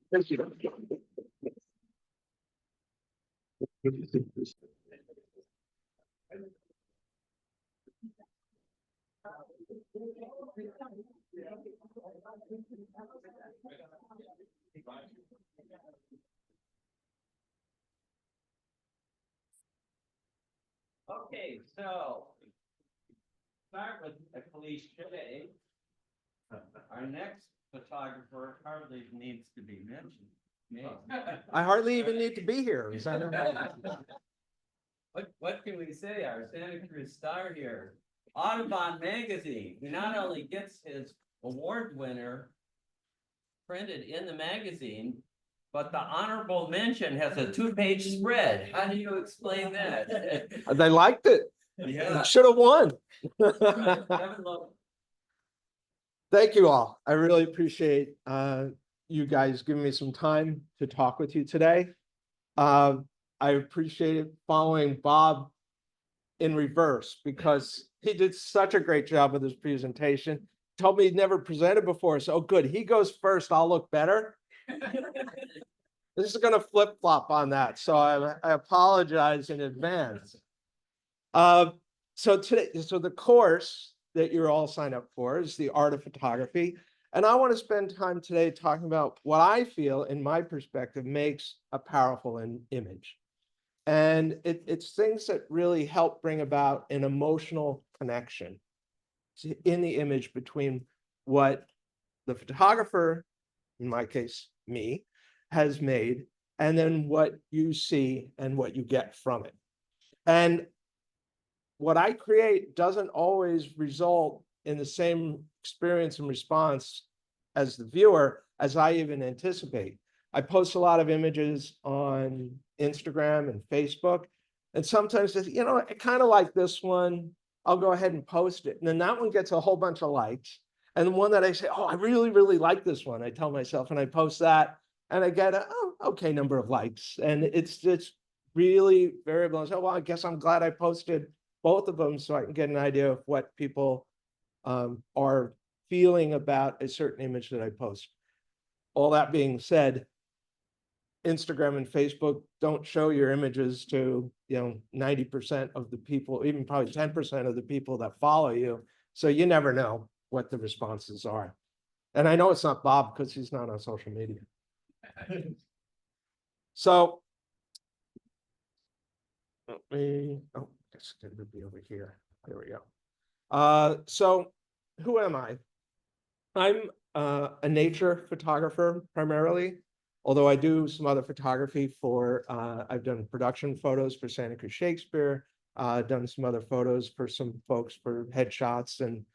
Thank you. Okay, so start with a cliche. Our next photographer hardly needs to be mentioned. Me. I hardly even need to be here. Is that What can we say? Our Santa Cruz star here, Audubon magazine. He not only gets his award winner printed in the magazine, but the honorable mention has a 2-page spread. How do you explain that? They liked it. Yeah. Should have won. Kevin Lowe. Thank you all. I really appreciate you guys giving me some time to talk with you today. I appreciate following Bob in reverse because he did such a great job with his presentation. Told me he'd never presented before. So good. He goes first. I'll look better. This is going to flip flop on that. So I apologize in advance. So the course that you're all signed up for is the art of photography. And I want to spend time today talking about what I feel, in my perspective, makes a powerful image. And it's things that really help bring about an emotional connection in the image between what the photographer, in my case, me, has made, and then what you see and what you get from it. And what I create doesn't always result in the same experience and response as the viewer as I even anticipate. I post a lot of images on Instagram and Facebook, and sometimes, you know, I kind of like this one. I'll go ahead and post it. And then that one gets a whole bunch of likes. And the one that I say, oh, I really, really like this one, I tell myself, and I post that, and I get a okay number of likes. And it's really variable. I say, well, I guess I'm glad I posted both of them so I can get an idea of what people are feeling about a certain image that I post. All that being said, Instagram and Facebook don't show your images to, 90% of the people, even probably 10% of the people that follow you. So you never know what the responses are. And I know it's not Bob because he's not on social media. So, it's going to be over here. There we go. So who am I? I'm a nature photographer primarily, although I do some other photography for, I've done production photos for Santa Cruz Shakespeare, done some other photos for some folks for headshots. And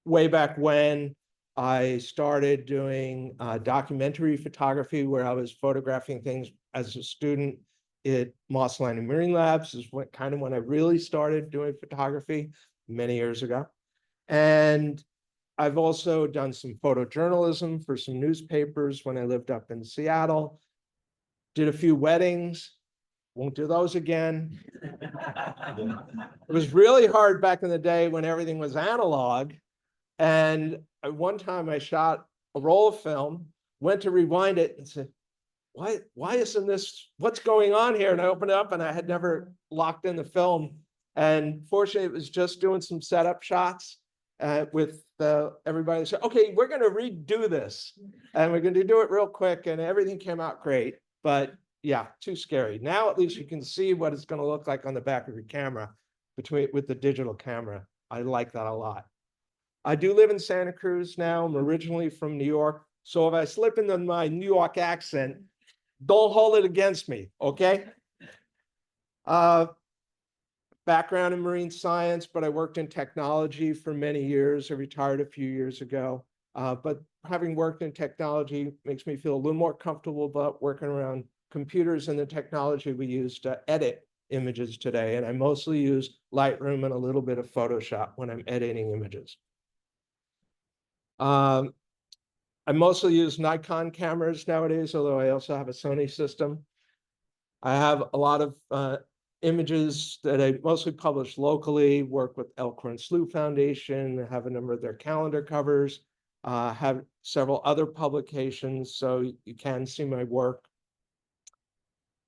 way back when I started doing documentary photography, where I was photographing things as a student at Moss Landing Marine Labs, is kind of when I really started doing photography many years ago. And I've also done some photojournalism for some newspapers when I lived up in Seattle. Did a few weddings, won't do those again. It was really hard back in the day when everything was analog. And one time I shot a roll of film, went to rewind it and said, why isn't this, what's going on here? And I opened it up and I had never locked in the film. And fortunately, it was just doing some setup shots with everybody said, okay, we're going to redo this and we're going to do it real quick. And everything came out great, but yeah, too scary. Now, at least you can see what it's going to look like on the back of your camera with the digital camera. I like that a lot. I do live in Santa Cruz now. I'm originally from New York. So if I slip into my New York accent, don't hold it against me, okay? Background in marine science, but I worked in technology for many years. I retired a few years ago. But having worked in technology makes me feel a little more comfortable about working around computers and the technology we use to edit images today. And I mostly use Lightroom and a little bit of Photoshop when I'm editing images. I mostly use Nikon cameras nowadays, although I also have a Sony system. I have a lot of images that I mostly publish locally, work with Elkhorn Slough Foundation, have a number of their calendar covers, have several other publications, so you can see my work.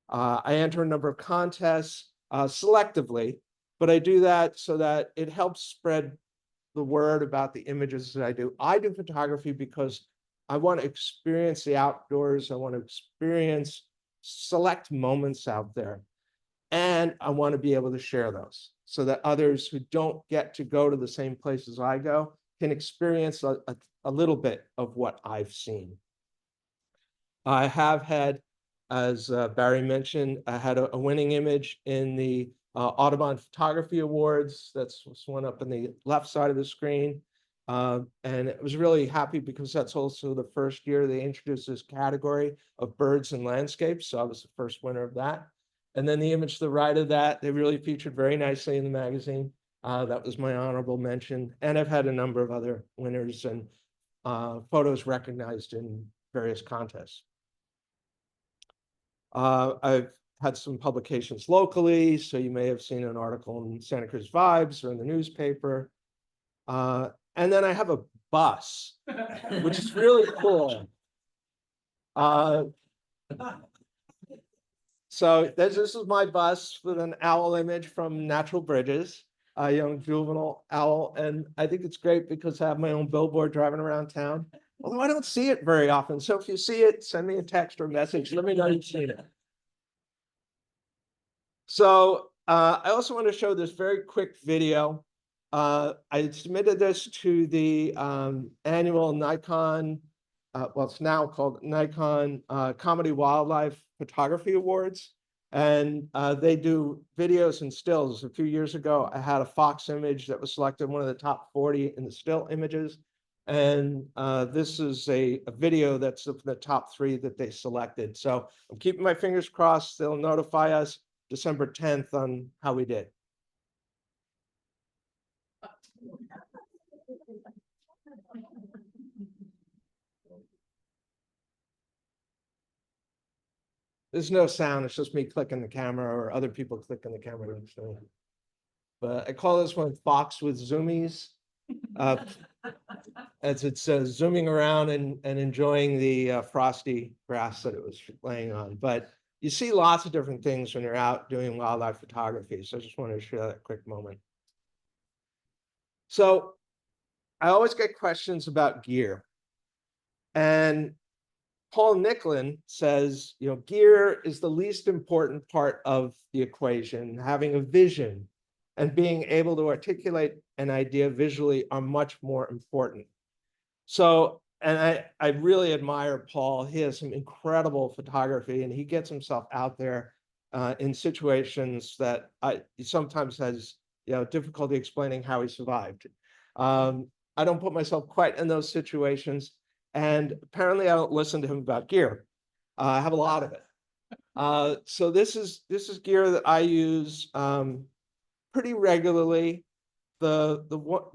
I enter a number of contests selectively, but I do that so that it helps spread the word about the images that I do. I do photography because I want to experience the outdoors. I want to experience select moments out there. And I want to be able to share those so that others who don't get to go to the same places I go can experience a little bit of what I've seen. I have had, as Barry mentioned, I had a winning image in the Audubon Photography Awards. That's one up on the left side of the screen. And it was really happy because that's also the first year they introduced this category of birds and landscapes. So I was the first winner of that. And then the image to the right of that, they really featured very nicely in the magazine. That was my honorable mention. And I've had a number of other winners and photos recognized in various contests. I've had some publications locally, so you may have seen an article in Santa Cruz Vibes or in the newspaper. And then I have a bus, which is really cool. So this is my bus with an owl image from Natural Bridges, a young juvenile owl. And I think it's great because I have my own billboard driving around town. Although I don't see it very often. So if you see it, send me a text or a message. Let me know you've seen it. So I also want to show this very quick video. I submitted this to the annual Nikon, well, it's now called Nikon Comedy Wildlife Photography Awards. And they do videos and stills. A few years ago, I had a fox image that was selected one of the top 40 in the still images. And this is a video that's the top 3 that they selected. So I'm keeping my fingers crossed. They'll notify us December 10th on how we did. There's no sound, it's just me clicking the camera or other people clicking the camera. But I call this one Fox with Zoomies. As it's zooming around and enjoying the frosty grass that it was laying on. But you see lots of different things when you're out doing wildlife photography. So I just wanted to share that quick moment. So I always get questions about gear. And Paul Nicklin says, you know, gear is the least important part of the equation. Having a vision and being able to articulate an idea visually are much more important. So, and I really admire Paul. He has some incredible photography and he gets himself out there in situations that he sometimes has, you know, difficulty explaining how he survived. I don't put myself quite in those situations. And apparently I don't listen to him about gear. I have a lot of it. So this is gear that I use pretty regularly. The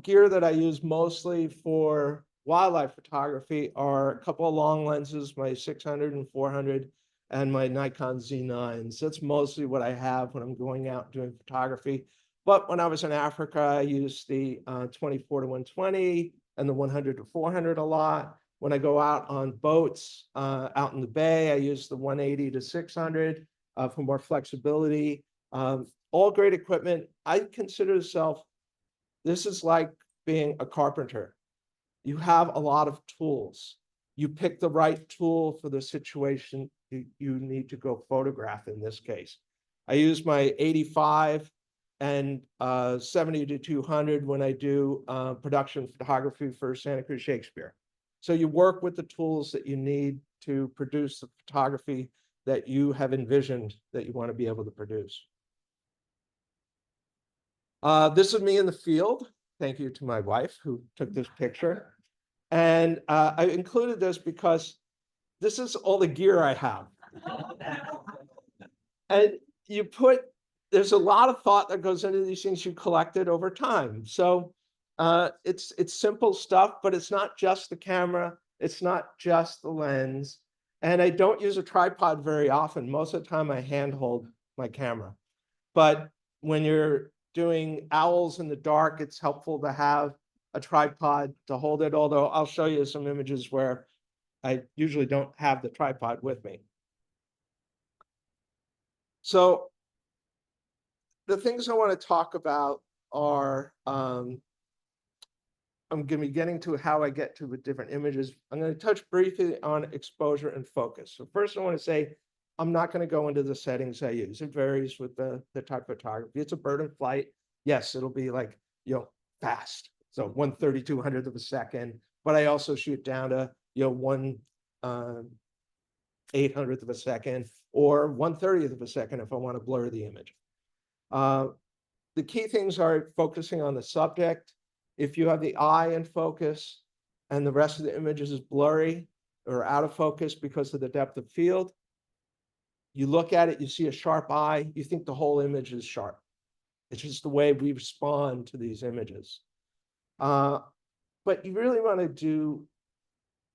gear that I use mostly for wildlife photography are a couple of long lenses, my 600 and 400 and my Nikon Z9s. That's mostly what I have when I'm going out doing photography. But when I was in Africa, I used the 24 to 120 and the 100 to 400 a lot. When I go out on boats out in the bay, I use the 180 to 600 for more flexibility. All great equipment. I consider this is like being a carpenter. You have a lot of tools. You pick the right tool for the situation you need to go photograph in this case. I use my 85 and 70 to 200 when I do production photography for Santa Cruz Shakespeare. So you work with the tools that you need to produce the photography that you have envisioned that you want to be able to produce. This is me in the field. Thank you to my wife who took this picture. And I included this because this is all the gear I have. And there's a lot of thought that goes into these things you collected over time. So it's simple stuff, but it's not just the camera. It's not just the lens. And I don't use a tripod very often. Most of the time I handhold my camera. But when you're doing owls in the dark, it's helpful to have a tripod to hold it, although I'll show you some images where I usually don't have the tripod with me. So the things I want to talk about are, I'm going to be getting to how I get to the different images. I'm going to touch briefly on exposure and focus. So first I want to say, I'm not going to go into the settings I use. It varies with the type of photography. It's a bird in flight. Yes, it'll be like, fast. So 1/3200th of a second, but I also shoot down to, 1/800th of a second or 1/30th of a second if I want to blur the image. The key things are focusing on the subject. If you have the eye in focus and the rest of the images is blurry or out of focus because of the depth of field, you look at it, you see a sharp eye, you think the whole image is sharp. It's just the way we respond to these images. But you really want to do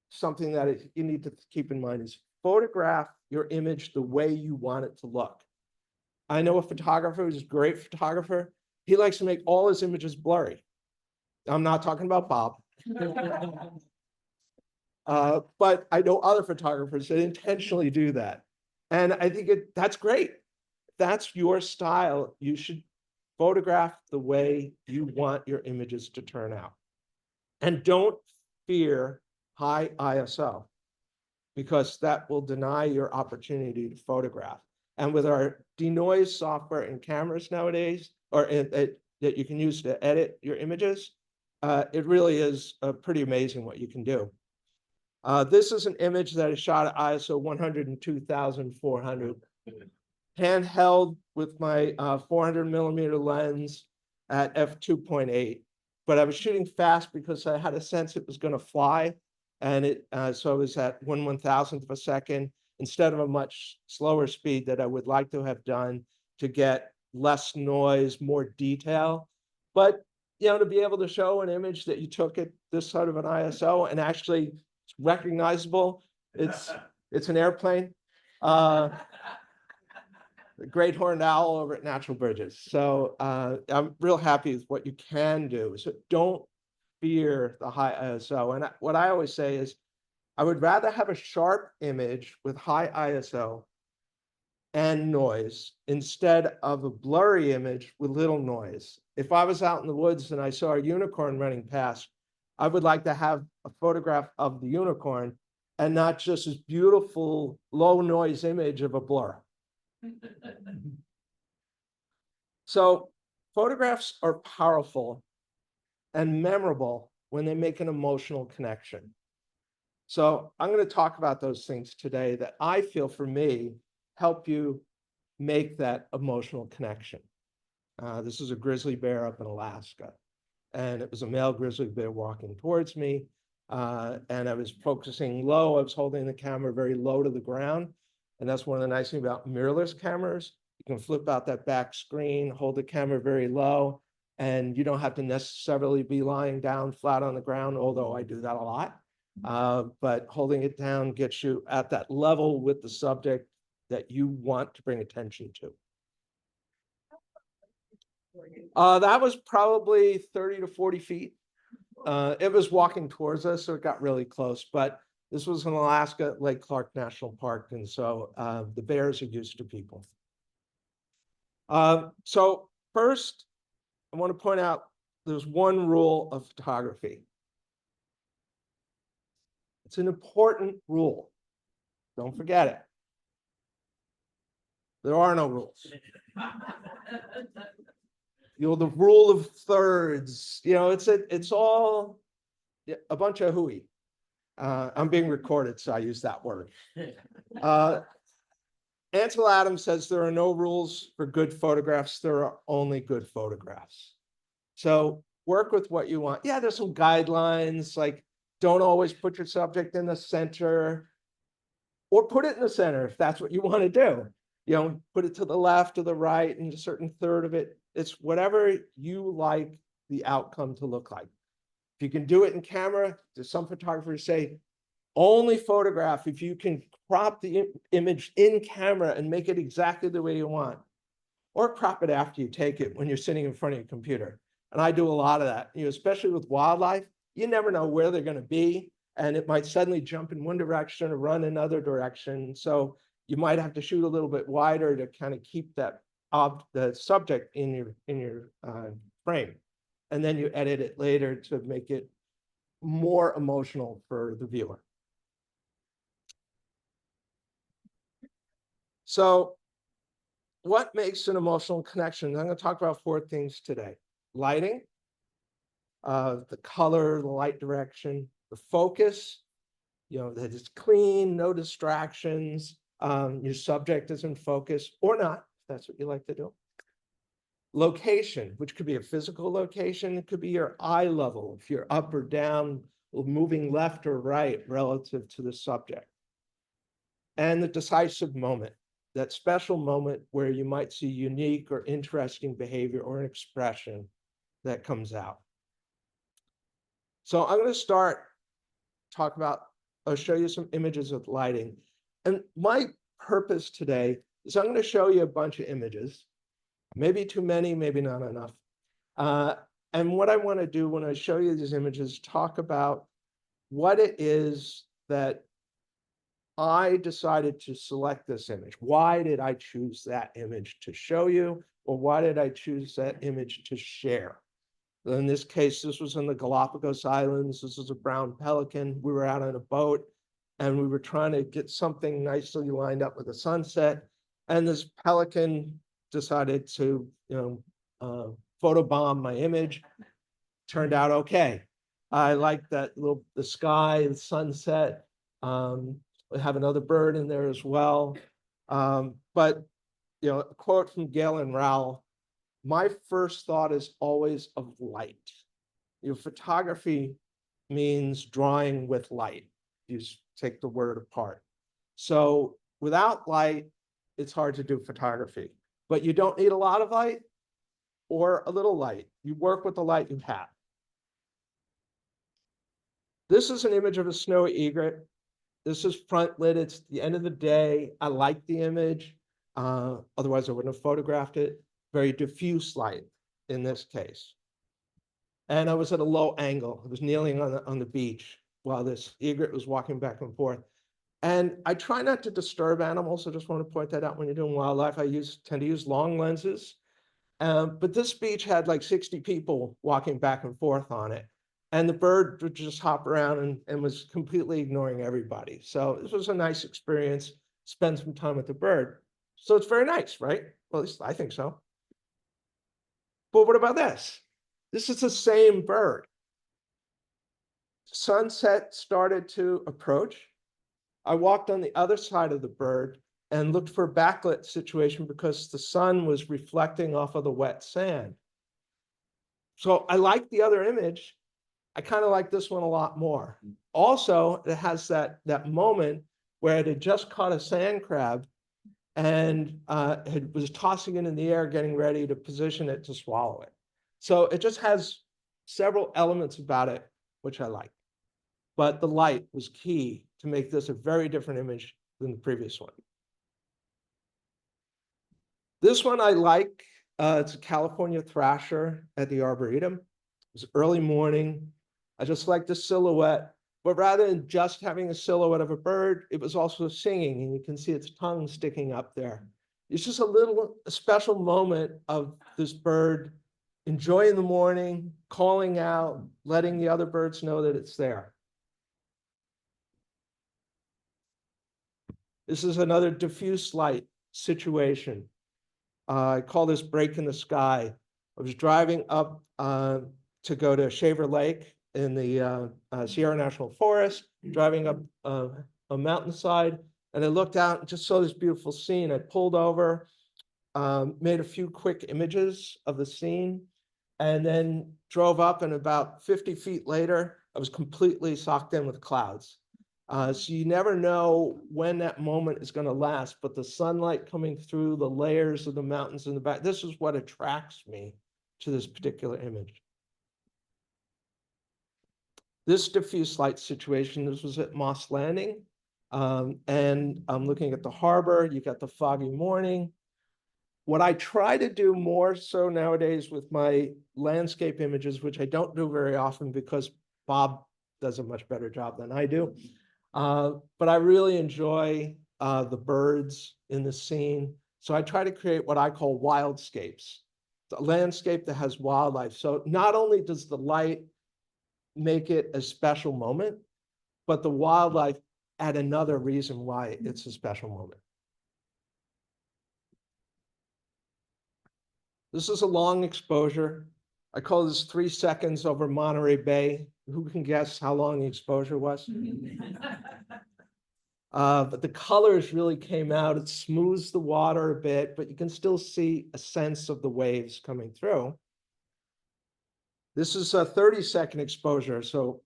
something that you need to keep in mind is photograph your image the way you want it to look. I know a photographer who's a great photographer. He likes to make all his images blurry. I'm not talking about Bob. But I know other photographers that intentionally do that. And I think that's great. If that's your style, you should photograph the way you want your images to turn out. And don't fear high ISO, because that will deny your opportunity to photograph. And with our denoise software and cameras nowadays, or that you can use to edit your images, it really is pretty amazing what you can do. This is an image that is shot at ISO 102,400, handheld with my 400mm lens at f2.8. But I was shooting fast because I had a sense it was going to fly, and so it was at 1/1000th of a second instead of a much slower speed that I would like to have done to get less noise, more detail. But to be able to show an image that you took at this sort of an ISO and actually it's recognizable, it's an airplane. The great horned owl over at Natural Bridges. So I'm real happy with what you can do. So don't fear the high ISO. And what I always say is, I would rather have a sharp image with high ISO and noise instead of a blurry image with little noise. If I was out in the woods and I saw a unicorn running past, I would like to have a photograph of the unicorn and not just this beautiful low noise image of a blur. So photographs are powerful and memorable when they make an emotional connection. So I'm going to talk about those things today that I feel, for me, help you make that emotional connection. This is a grizzly bear up in Alaska, and it was a male grizzly bear walking towards me, and I was focusing low. I was holding the camera very low to the ground, and that's one of the nice things about mirrorless cameras. You can flip out that back screen, hold the camera very low, and you don't have to necessarily be lying down flat on the ground, although I do that a lot. But holding it down gets you at that level with the subject that you want to bring attention to. That was probably 30 to 40 feet. It was walking towards us, so it got really close. But this was in Alaska, Lake Clark National Park, and so the bears are used to people. So first, I want to point out there's one rule of photography. It's an important rule. Don't forget it. There are no rules. The rule of thirds, it's all a bunch of hooey. I'm being recorded, so I use that word. Ansel Adams says there are no rules for good photographs. There are only good photographs. So work with what you want. Yeah, there's some guidelines, like Don't always put your subject in the center, or put it in the center if that's what you want to do. You know, put it to the left or the right and a certain third of it. It's whatever you like the outcome to look like. If you can do it in camera, there's some photographers say, only photograph if you can crop the image in camera and make it exactly the way you want. Or crop it after you take it when you're sitting in front of your computer. And I do a lot of that, you know, especially with wildlife. You never know where they're going to be, and it might suddenly jump in one direction or run another direction. So you might have to shoot a little bit wider to kind of keep that the subject in your frame. And then you edit it later to make it more emotional for the viewer. So what makes an emotional connection? I'm going to talk about 4 things today. Lighting, the color, the light direction, the focus, you know, that it's clean, no distractions, your subject is in focus or not, if that's what you like to do. Location, which could be a physical location, it could be your eye level, if you're up or down, or moving left or right relative to the subject. And the decisive moment, that special moment where you might see unique or interesting behavior or an expression that comes out. So I'm going to start I'll show you some images of lighting. And my purpose today is I'm going to show you a bunch of images, maybe too many, maybe not enough. And what I want to do when I show you these images, talk about what it is that I decided to select this image. Why did I choose that image to show you? Or why did I choose that image to share? In this case, this was in the Galapagos Islands. This was a brown pelican. We were out on a boat and we were trying to get something nicely lined up with the sunset. And this pelican decided to, photobomb my image. Turned out okay. I like that the sky, the sunset. We have another bird in there as well. But, a quote from Galen Rowell, my first thought is always of light. Photography means drawing with light. You just take the word apart. So without light, it's hard to do photography. But you don't need a lot of light or a little light. You work with the light you have. This is an image of a snowy egret. This is front lit. It's the end of the day. I like the image. Otherwise, I wouldn't have photographed it. Very diffuse light in this case. And I was at a low angle. I was kneeling on the beach while this egret was walking back and forth. And I try not to disturb animals. I just want to point that out when you're doing wildlife. I tend to use long lenses. But this beach had like 60 people walking back and forth on it. And the bird would just hop around and was completely ignoring everybody. So this was a nice experience, spend some time with the bird. So it's very nice, right? Well, at least I think so. But what about this? This is the same bird. Sunset started to approach. I walked on the other side of the bird and looked for a backlit situation because the sun was reflecting off of the wet sand. So I like the other image. I kind of like this one a lot more. Also, it has that moment where it had just caught a sand crab and was tossing it in the air, getting ready to position it to swallow it. So it just has several elements about it, which I like. But the light was key to make this a very different image than the previous one. This one I like. It's a California thrasher at the Arboretum. It was early morning. I just like the silhouette, but rather than just having a silhouette of a bird, it was also singing, and you can see its tongue sticking up there. It's just a special moment of this bird enjoying the morning, calling out, letting the other birds know that it's there. This is another diffuse light situation. I call this break in the sky. I was driving up to go to Shaver Lake in the Sierra National Forest, driving up a mountainside, and I looked out and just saw this beautiful scene. I pulled over, made a few quick images of the scene, and then drove up, and about 50 feet later, I was completely socked in with clouds. So you never know when that moment is going to last, but the sunlight coming through the layers of the mountains in the back, this is what attracts me to this particular image. This diffuse light situation, this was at Moss Landing. And I'm looking at the harbor, you got the foggy morning. What I try to do more so nowadays with my landscape images, which I don't do very often because Bob does a much better job than I do. But I really enjoy the birds in the scene. So I try to create what I call wildscapes, a landscape that has wildlife. So not only does the light make it a special moment, but the wildlife add another reason why it's a special moment. This is a long exposure. I call this 3 seconds over Monterey Bay. Who can guess how long the exposure was? But the colors really came out. It smooths the water a bit, but you can still see a sense of the waves coming through. This is a 30-second exposure. So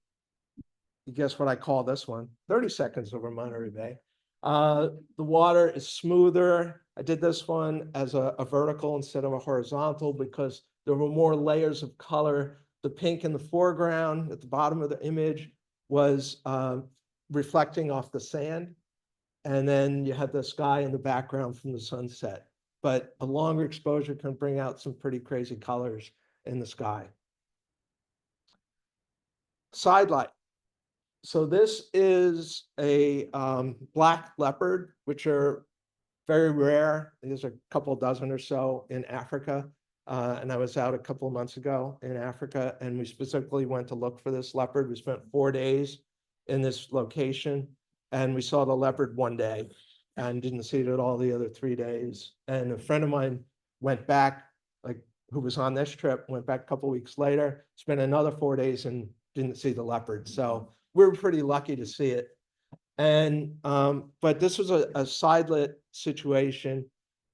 you guess what I call this one? 30 seconds over Monterey Bay. The water is smoother. I did this one as a vertical instead of a horizontal because there were more layers of color. The pink in the foreground at the bottom of the image was reflecting off the sand. And then you had the sky in the background from the sunset. But a longer exposure can bring out some pretty crazy colors in the sky. Side light. So this is a black leopard, which are very rare. There's a couple dozen or so in Africa. And I was out a couple of months ago in Africa, and we specifically went to look for this leopard. We spent 4 days in this location, and we saw the leopard one day and didn't see it at all the other 3 days. And a friend of mine went back, like who was on this trip, went back a couple of weeks later, spent another 4 days and didn't see the leopard. So we were pretty lucky to see it. And but this was a side lit situation,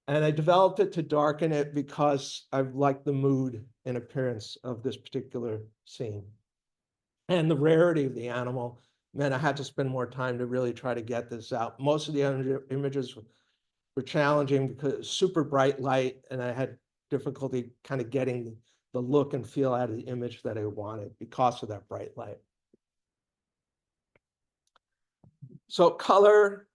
and I developed it to darken it because I liked the mood and appearance of this particular scene. And the rarity of the animal meant I had to spend more time to really try to get this out. Most of the images were challenging because it was super bright light, and I had difficulty kind of getting the look and feel out of the image that I wanted because of that bright light. So color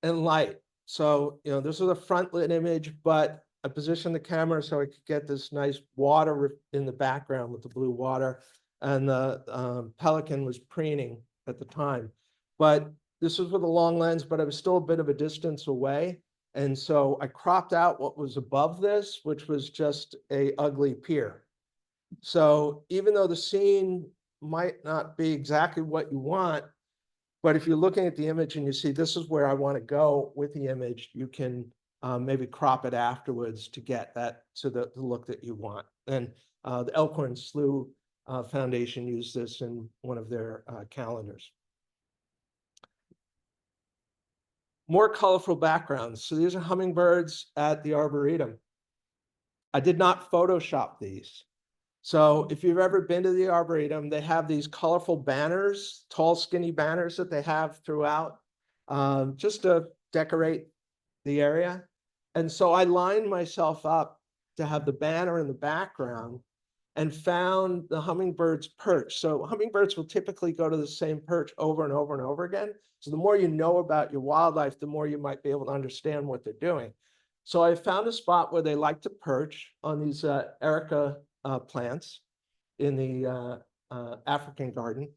and light. So, this is a front lit image, but I positioned the camera so I could get this nice water in the background with the blue water. And the pelican was preening at the time. But this was with a long lens, but I was still a bit of a distance away. And so I cropped out what was above this, which was just a ugly pier. So even though the scene might not be exactly what you want, but if you're looking at the image and you see this is where I want to go with the image, you can maybe crop it afterwards to get that to the look that you want. And the Elkhorn Slough Foundation used this in one of their calendars. More colorful backgrounds. So these are hummingbirds at the Arboretum. I did not Photoshop these. So if you've ever been to the Arboretum, they have these colorful banners, tall, skinny banners that they have throughout, just to decorate the area. And so I lined myself up to have the banner in the background and found the hummingbirds perch. So hummingbirds will typically go to the same perch over and over and over again. So the more you know about your wildlife, the more you might be able to understand what they're doing. So I found a spot where they like to perch on these Erica plants in the African garden.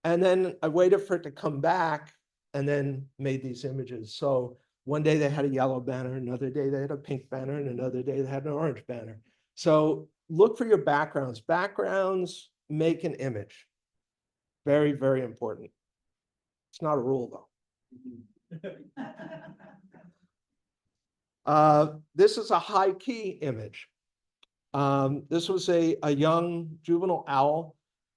And then I waited for it to come back and then made these images. So one day they had a yellow banner, another day they had a pink banner, and another day they had an orange banner. So look for your backgrounds. Backgrounds make an image. Very, very important. It's not a rule though. This is a high key image. This was a young juvenile owl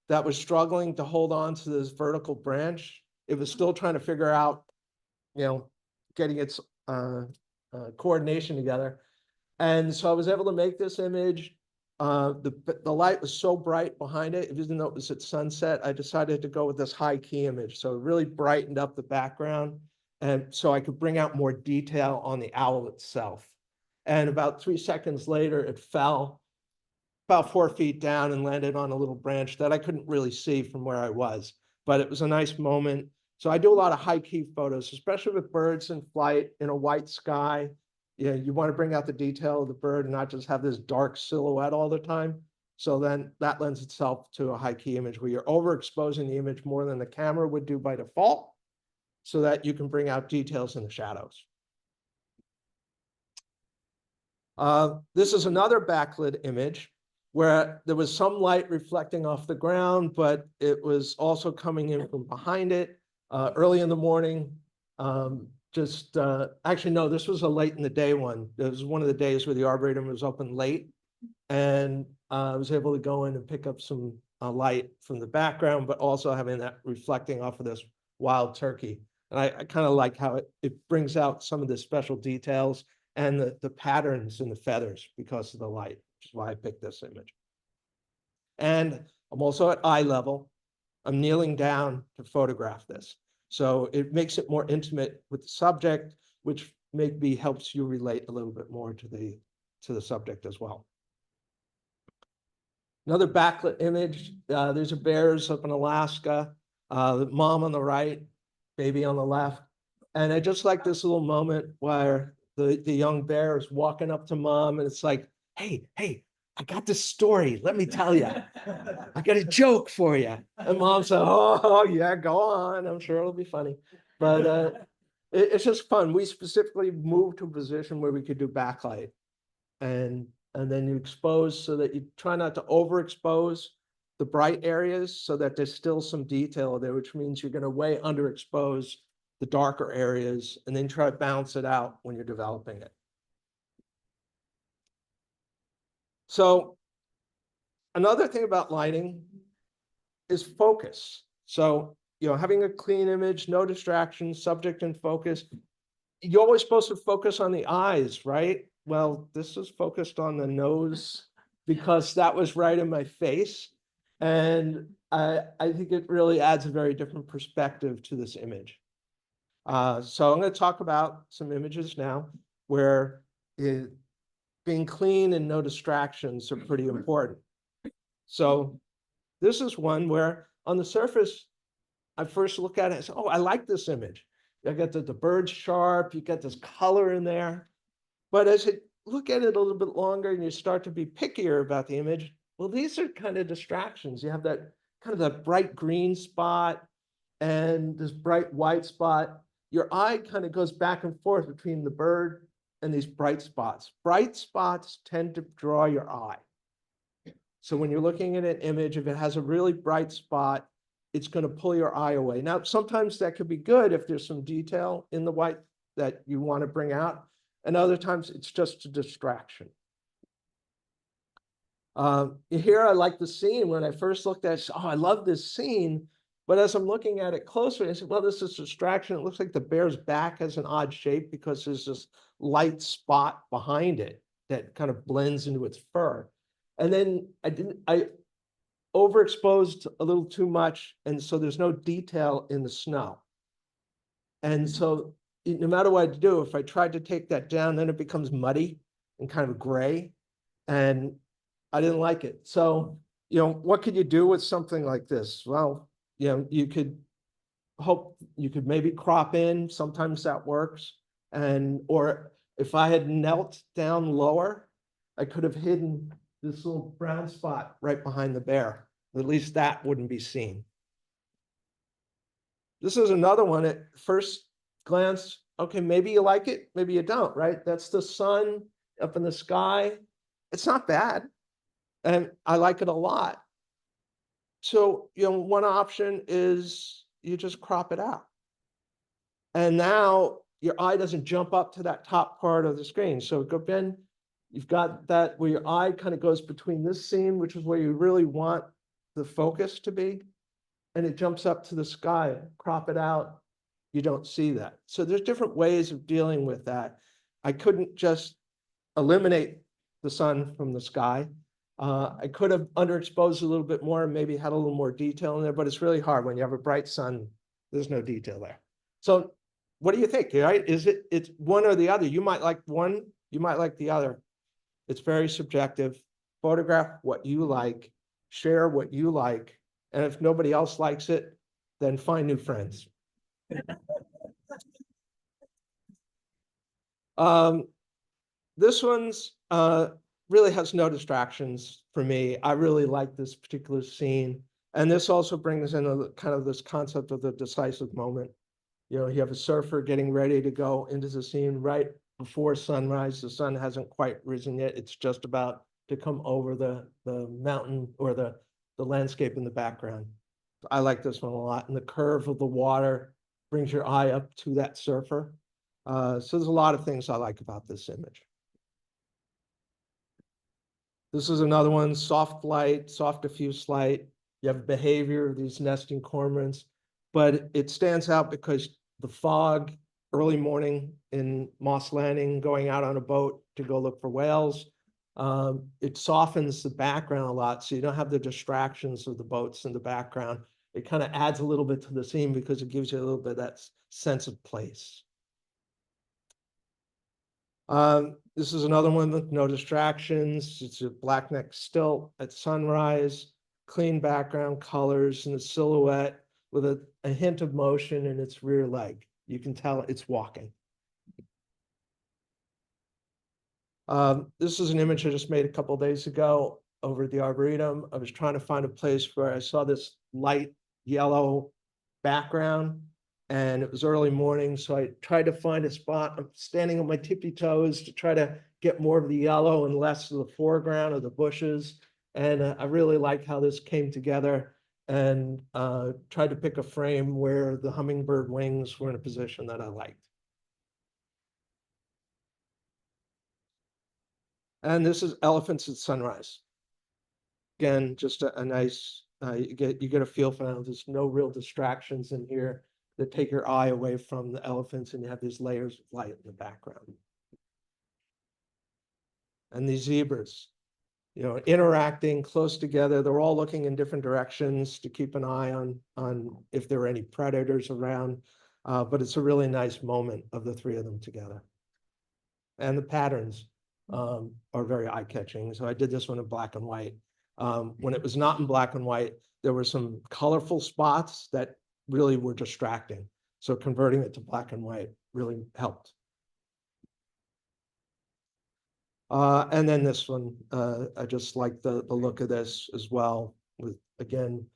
that was struggling to hold on to this vertical branch. It was still trying to figure out, getting its coordination together. And so I was able to make this image The light was so bright behind it, even though it was at sunset, I decided to go with this high key image. So it really brightened up the background. And so I could bring out more detail on the owl itself. And about 3 seconds later, it fell about 4 feet down and landed on a little branch that I couldn't really see from where I was, but it was a nice moment. So I do a lot of high key photos, especially with birds in flight in a white sky. Yeah, you want to bring out the detail of the bird and not just have this dark silhouette all the time. So then that lends itself to a high key image where you're overexposing the image more than the camera would do by default, so that you can bring out details in the shadows. This is another backlit image where there was some light reflecting off the ground, but it was also coming in from behind it early in the morning. Actually, no, this was a late in the day one. It was one of the days where the Arboretum was open late. And I was able to go in and pick up some light from the background, but also having that reflecting off of this wild turkey. And I kind of like how it brings out some of the special details and the patterns in the feathers because of the light, which is why I picked this image. And I'm also at eye level. I'm kneeling down to photograph this. So it makes it more intimate with the subject, which maybe helps you relate a little bit more to the subject as well. Another backlit image, there's a bears up in Alaska, the mom on the right, baby on the left. And I just like this little moment where the young bear is walking up to mom and it's like, hey, I got this story. Let me tell you. I got a joke for you. And mom said, oh, yeah, go on. I'm sure it'll be funny. But it's just fun. We specifically moved to a position where we could do backlight. And then you expose so that you try not to overexpose the bright areas so that there's still some detail there, which means you're going to way underexpose the darker areas and then try to balance it out when you're developing it. So another thing about lighting is focus. So, having a clean image, no distractions, subject in focus. You're always supposed to focus on the eyes, right? Well, this is focused on the nose because that was right in my face. And I think it really adds a very different perspective to this image. So I'm going to talk about some images now where being clean and no distractions are pretty important. So this is one where on the surface, I first look at it and say, oh, I like this image. I got the bird's sharp, you got this color in there. But as you look at it a little bit longer and you start to be pickier about the image, well, these are kind of distractions. You have that kind of that bright green spot and this bright white spot. Your eye kind of goes back and forth between the bird and these bright spots. Bright spots tend to draw your eye. So when you're looking at an image, if it has a really bright spot, it's going to pull your eye away. Now, sometimes that could be good if there's some detail in the white that you want to bring out. And other times it's just a distraction. Here, I like the scene. When I first looked at it, oh, I love this scene. But as I'm looking at it closer, I said, well, this is a distraction. It looks like the bear's back has an odd shape because there's this light spot behind it that kind of blends into its fur. And then I overexposed a little too much. And so there's no detail in the snow. And so no matter what I do, if I tried to take that down, then it becomes muddy and kind of gray. And I didn't like it. So, what could you do with something like this? Well, you could maybe crop in. Sometimes that works. Or if I had knelt down lower, I could have hidden this little brown spot right behind the bear. At least that wouldn't be seen. This is another one at first glance. Okay, maybe you like it, maybe you don't, right? That's the sun up in the sky. It's not bad. And I like it a lot. So, one option is you just crop it out. And now your eye doesn't jump up to that top part of the screen. So Ben, you've got that where your eye kind of goes between this scene, which is where you really want the focus to be, and it jumps up to the sky. Crop it out, you don't see that. So there's different ways of dealing with that. I couldn't just eliminate the sun from the sky. I could have underexposed a little bit more and maybe had a little more detail in there, but it's really hard when you have a bright sun, there's no detail there. So what do you think, right? It's one or the other. You might like one, you might like the other. It's very subjective. Photograph what you like, share what you like, and if nobody else likes it, then find new friends. This one's really has no distractions for me. I really like this particular scene. And this also brings in a kind of this concept of the decisive moment. You know, you have a surfer getting ready to go into the scene right before sunrise. The sun hasn't quite risen yet. It's just about to come over the mountain or the landscape in the background. I like this one a lot. And the curve of the water brings your eye up to that surfer. So there's a lot of things I like about this image. This is another one, soft light, soft diffuse light. You have behavior of these nesting cormorants, but it stands out because the fog, early morning in Moss Landing, going out on a boat to go look for whales. It softens the background a lot, so you don't have the distractions of the boats in the background. It kind of adds a little bit to the scene because it gives you a little bit of that sense of place. This is another one with no distractions. It's a black neck stilt at sunrise, clean background colors and a silhouette with a hint of motion in its rear leg. You can tell it's walking. This is an image I just made a couple of days ago over at the Arboretum. I was trying to find a place where I saw this light yellow background, and it was early morning, so I tried to find a spot. I'm standing on my tippy toes to try to get more of the yellow and less of the foreground of the bushes. And I really like how this came together, and tried to pick a frame where the hummingbird wings were in a position that I liked. And this is elephants at sunrise. Again, just a nice, you get a feel for them. There's no real distractions in here that take your eye away from the elephants, and you have these layers of light in the background. And these zebras, you know, interacting close together. They're all looking in different directions to keep an eye on if there are any predators around. But it's a really nice moment of the three of them together. And the patterns are very eye-catching. So I did this one in black and white. When it was not in black and white, there were some colorful spots that really were distracting. So converting it to black and white really helped. And then this one, I just like the look of this as well, with, again,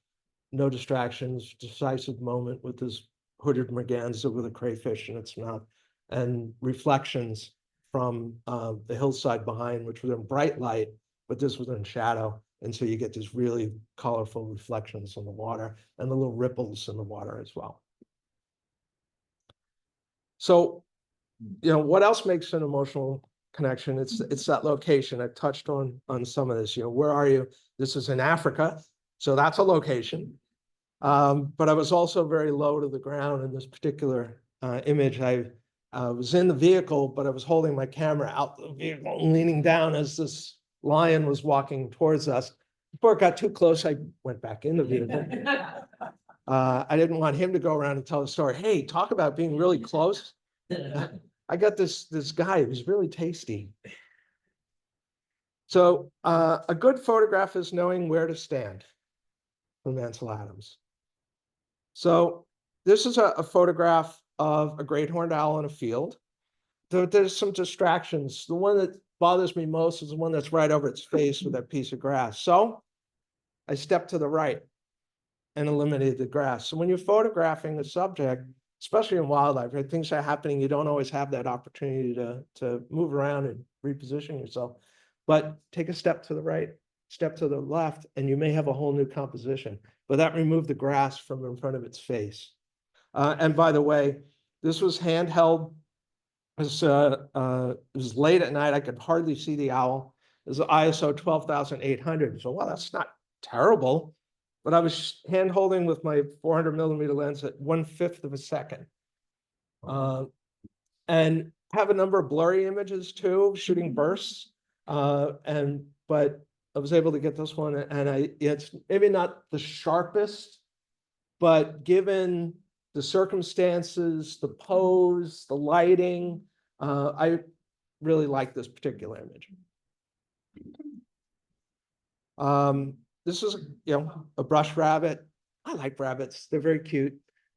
no distractions, decisive moment with this hooded merganser with a crayfish in its mouth, and reflections from the hillside behind, which was in bright light, but this was in shadow. And so you get these really colorful reflections on the water and the little ripples in the water as well. So, you know, what else makes an emotional connection? It's that location. I've touched on some of this. You know, where are you? This is in Africa, so that's a location. But I was also very low to the ground in this particular image. I was in the vehicle, but I was holding my camera out the vehicle and leaning down as this lion was walking towards us. Before it got too close, I went back in the vehicle. I didn't want him to go around and tell the story. Hey, talk about being really close. I got this guy who's really tasty. So a good photograph is knowing where to stand, from Ansel Adams. So this is a photograph of a great horned owl in a field. There's some distractions. The one that bothers me most is the one that's right over its face with that piece of grass. So I stepped to the right and eliminated the grass. So when you're photographing a subject, especially in wildlife, right, things are happening, you don't always have that opportunity to move around and reposition yourself. But take a step to the right, step to the left, and you may have a whole new composition. But that removed the grass from in front of its face. And by the way, this was handheld. It was late at night. I could hardly see the owl. It was ISO 12,800. So, well, that's not terrible. But I was hand holding with my 400 millimeter lens at 1/5 of a second. And have a number of blurry images too, shooting bursts. But I was able to get this one, and it's maybe not the sharpest, but given the circumstances, the pose, the lighting, I really like this particular image. This is, a brush rabbit. I like rabbits. They're very cute.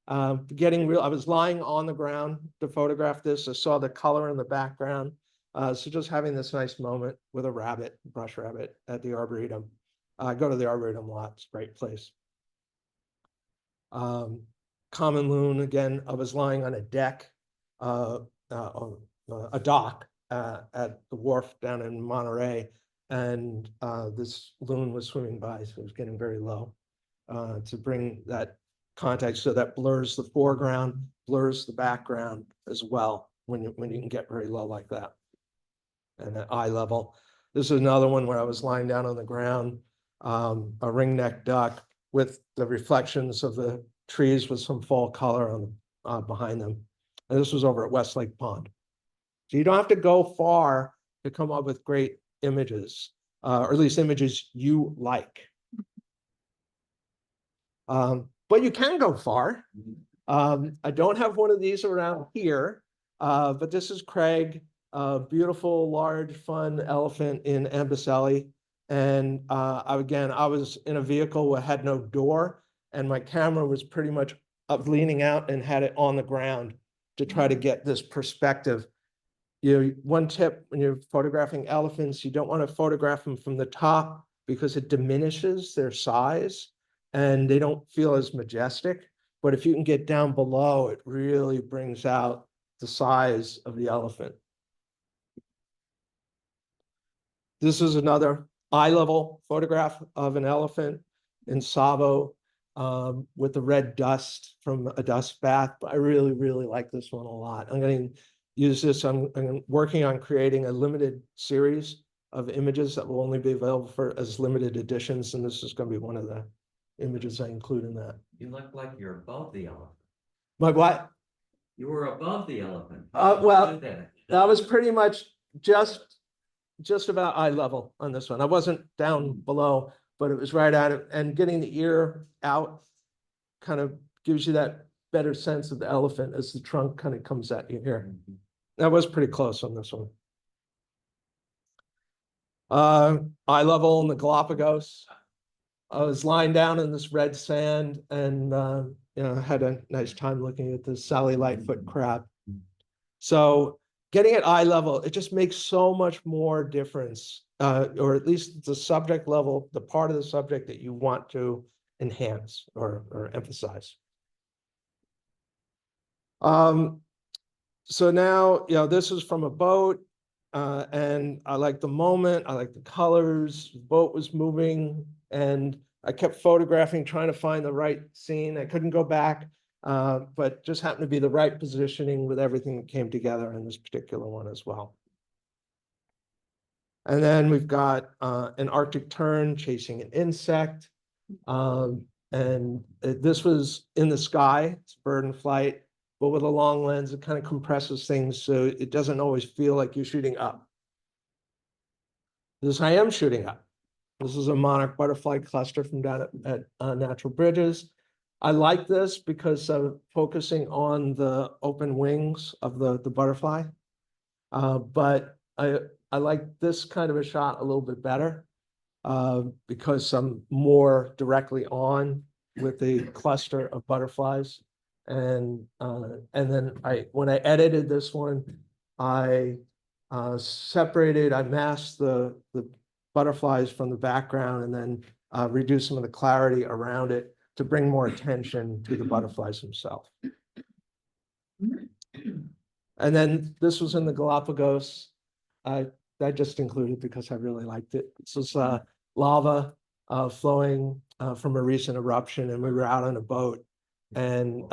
I was lying on the ground to photograph this. I saw the color in the background. So just having this nice moment with a rabbit, brush rabbit at the Arboretum. I go to the Arboretum a lot. It's a great place. Common loon, again, I was lying on a deck, on a dock at the wharf down in Monterey, and this loon was swimming by, so it was getting very low to bring that context, so that blurs the foreground, blurs the background as well when you can get very low like that. And at eye level. This is another one where I was lying down on the ground, a ringneck duck with the reflections of the trees with some fall color on behind them. And this was over at Westlake Pond. So you don't have to go far to come up with great images, or at least images you like. But you can go far. I don't have one of these around here, but this is Craig, a beautiful, large, fun elephant in Amboseli. And again, I was in a vehicle that had no door, and my camera was pretty much up leaning out and had it on the ground to try to get this perspective. One tip when you're photographing elephants, you don't want to photograph them from the top because it diminishes their size and they don't feel as majestic. But if you can get down below, it really brings out the size of the elephant. This is another eye-level photograph of an elephant in Savo with the red dust from a dust bath. But I really, really like this one a lot. I'm going to use this. I'm working on creating a limited series of images that will only be available as limited editions. And this is going to be one of the images I include in that. You look like you're above the elephant. My what? You were above the elephant. Well, that was pretty much just about eye level on this one. I wasn't down below, but it was right at it. And getting the ear out kind of gives you that better sense of the elephant as the trunk kind of comes at you here. That was pretty close on this one. Eye level in the Galapagos. I was lying down in this red sand and had a nice time looking at the Sally Lightfoot crab. So getting at eye level, it just makes so much more difference, or at least the subject level, the part of the subject that you want to enhance or emphasize. So now, this is from a boat, and I like the moment, I like the colors, the boat was moving, and I kept photographing, trying to find the right scene. I couldn't go back, but just happened to be the right positioning with everything that came together in this particular one as well. And then we've got an Arctic tern chasing an insect. And this was in the sky, it's a bird in flight, but with a long lens, it kind of compresses things so it doesn't always feel like you're shooting up. This I am shooting up. This is a monarch butterfly cluster from down at Natural Bridges. I like this because of focusing on the open wings of the butterfly. But I like this kind of a shot a little bit better because I'm more directly on with the cluster of butterflies. And then when I edited this one, I masked the butterflies from the background and then reduced some of the clarity around it to bring more attention to the butterflies themselves. And then this was in the Galapagos. I just included because I really liked it. This was lava flowing from a recent eruption, and we were out on a boat, and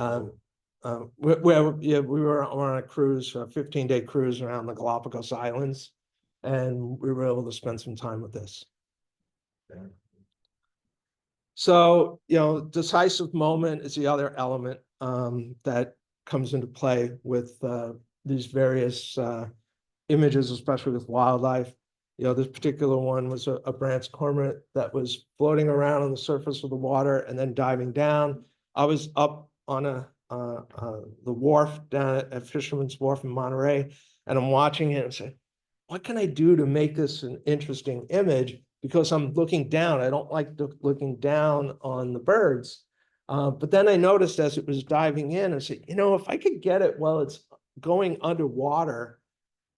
we were on a cruise, a 15-day cruise around the Galapagos Islands, and we were able to spend some time with this. So, decisive moment is the other element that comes into play with these various images, especially with wildlife. This particular one was a branch cormorant that was floating around on the surface of the water and then diving down. I was up on the wharf down at Fisherman's Wharf in Monterey, and I'm watching it and say, what can I do to make this an interesting image? Because I'm looking down. I don't like looking down on the birds. But then I noticed as it was diving in, I said, if I could get it while it's going underwater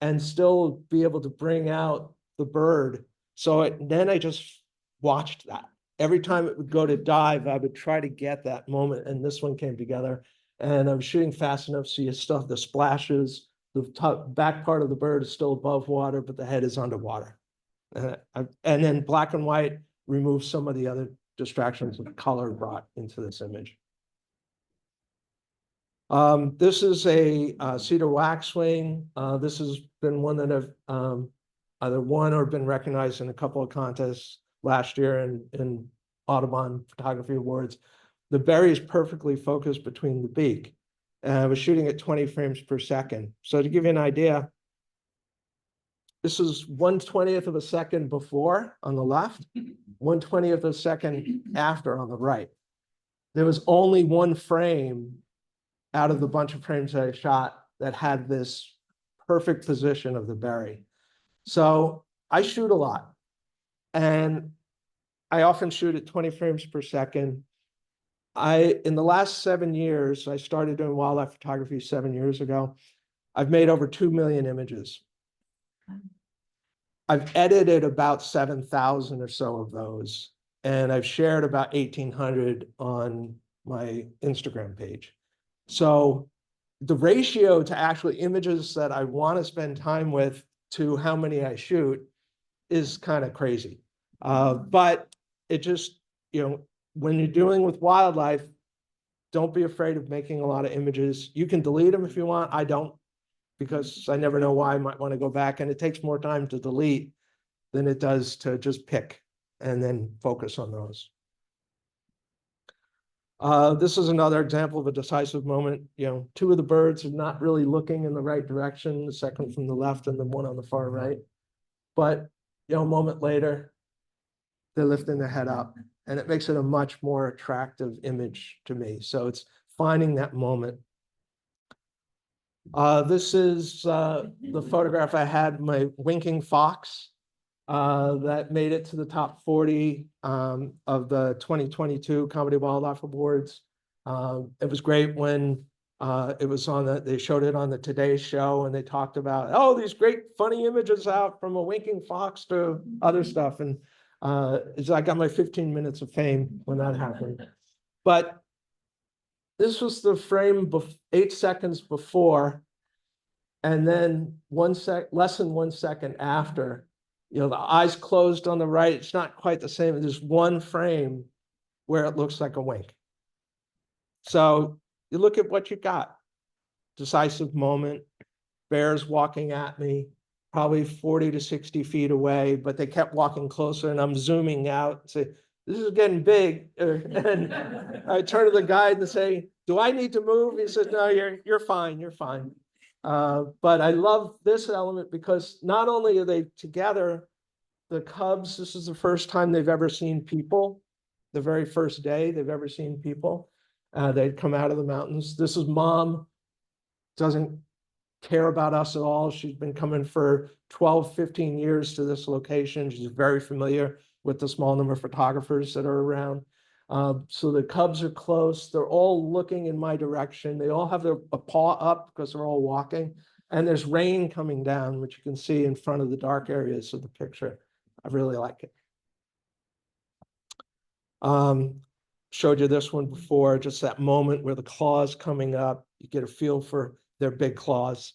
and still be able to bring out the bird. Then I just watched that. Every time it would go to dive, I would try to get that moment. And this one came together. And I was shooting fast enough so you still have the splashes. The top back part of the bird is still above water, but the head is underwater. And then black and white removes some of the other distractions of color brought into this image. This is a cedar waxwing. This has been one that I've either won or been recognized in a couple of contests last year in Audubon Photography Awards. The berry is perfectly focused between the beak. And I was shooting at 20 frames per second. So to give you an idea, this is 1/20th of a second before on the left, 1/20th of a second after on the right. There was only one frame out of the bunch of frames that I shot that had this perfect position of the berry. So I shoot a lot, and I often shoot at 20 frames per second. In the last 7 years, I started doing wildlife photography 7 years ago. I've made over 2 million images. I've edited about 7,000 or so of those, and I've shared about 1,800 on my Instagram page. So the ratio to actually images that I want to spend time with to how many I shoot is kind of crazy. But it just, when you're dealing with wildlife, don't be afraid of making a lot of images. You can delete them if you want. I don't, because I never know why I might want to go back, and it takes more time to delete than it does to just pick and then focus on those. This is another example of a decisive moment. Two of the birds are not really looking in the right direction, the second from the left and the one on the far right. But, a moment later, they're lifting their head up, and it makes it a much more attractive image to me. So it's finding that moment. This is the photograph I had, my winking fox, that made it to the top 40 of the 2022 Comedy Wildlife Awards. It was great when it was they showed it on the Today Show, and they talked about, these great funny images out from a winking fox to other stuff. And I got my 15 minutes of fame when that happened. But this was the frame 8 seconds before, and then less than 1 second after. The eyes closed on the right. It's not quite the same. There's one frame where it looks like a wink. So you look at what you got. Decisive moment. Bears walking at me, probably 40 to 60 feet away, but they kept walking closer, and I'm zooming out and say, this is getting big. And I turn to the guide and say, do I need to move? He says, no, you're fine. You're fine. But I love this element because not only are they together, the cubs, this is the first time they've ever seen people, the very first day they've ever seen people. They'd come out of the mountains. This is mom, doesn't care about us at all. She's been coming for 12, 15 years to this location. She's very familiar with the small number of photographers that are around. So the cubs are close. They're all looking in my direction. They all have a paw up because they're all walking. And there's rain coming down, which you can see in front of the dark areas of the picture. I really like it. Showed you this one before, just that moment where the claws coming up, you get a feel for their big claws,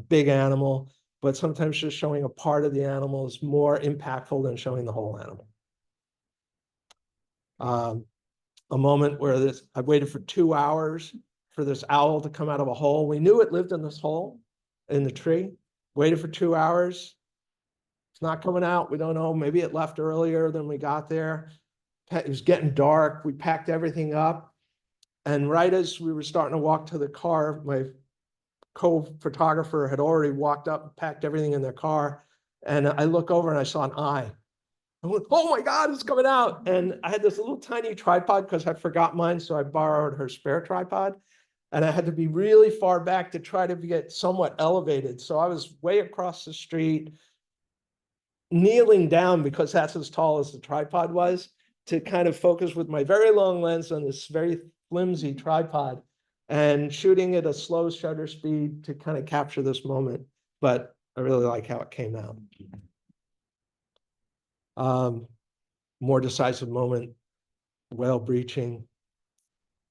big animal, but sometimes just showing a part of the animal is more impactful than showing the whole animal. A moment where I waited for 2 hours for this owl to come out of a hole. We knew it lived in this hole in the tree, waited for 2 hours. It's not coming out. We don't know. Maybe it left earlier than we got there. It was getting dark. We packed everything up. And right as we were starting to walk to the car, my co-photographer had already walked up and packed everything in their car. And I look over and I saw an eye. I went, oh my God, it's coming out. And I had this little tiny tripod because I forgot mine. So I borrowed her spare tripod. And I had to be really far back to try to get somewhat elevated. So I was way across the street, kneeling down because that's as tall as the tripod was, to kind of focus with my very long lens on this very flimsy tripod and shooting at a slow shutter speed to kind of capture this moment. But I really like how it came out. More decisive moment, whale breaching,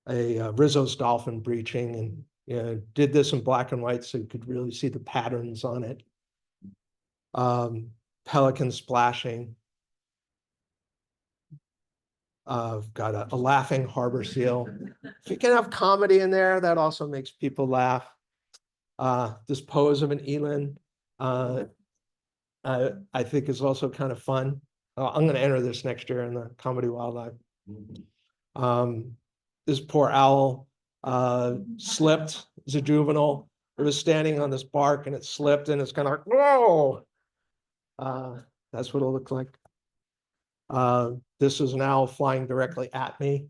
a Rizzo's dolphin breaching, and did this in black and white so you could really see the patterns on it. Pelican splashing. I've got a laughing harbor seal. If you can have comedy in there, that also makes people laugh. This pose of an eland, I think is also kind of fun. I'm going to enter this next year in the comedy wildlife. This poor owl slipped. It's a juvenile. It was standing on this bark and it slipped and it's kind of like, whoa. That's what it looked like. This was an owl flying directly at me.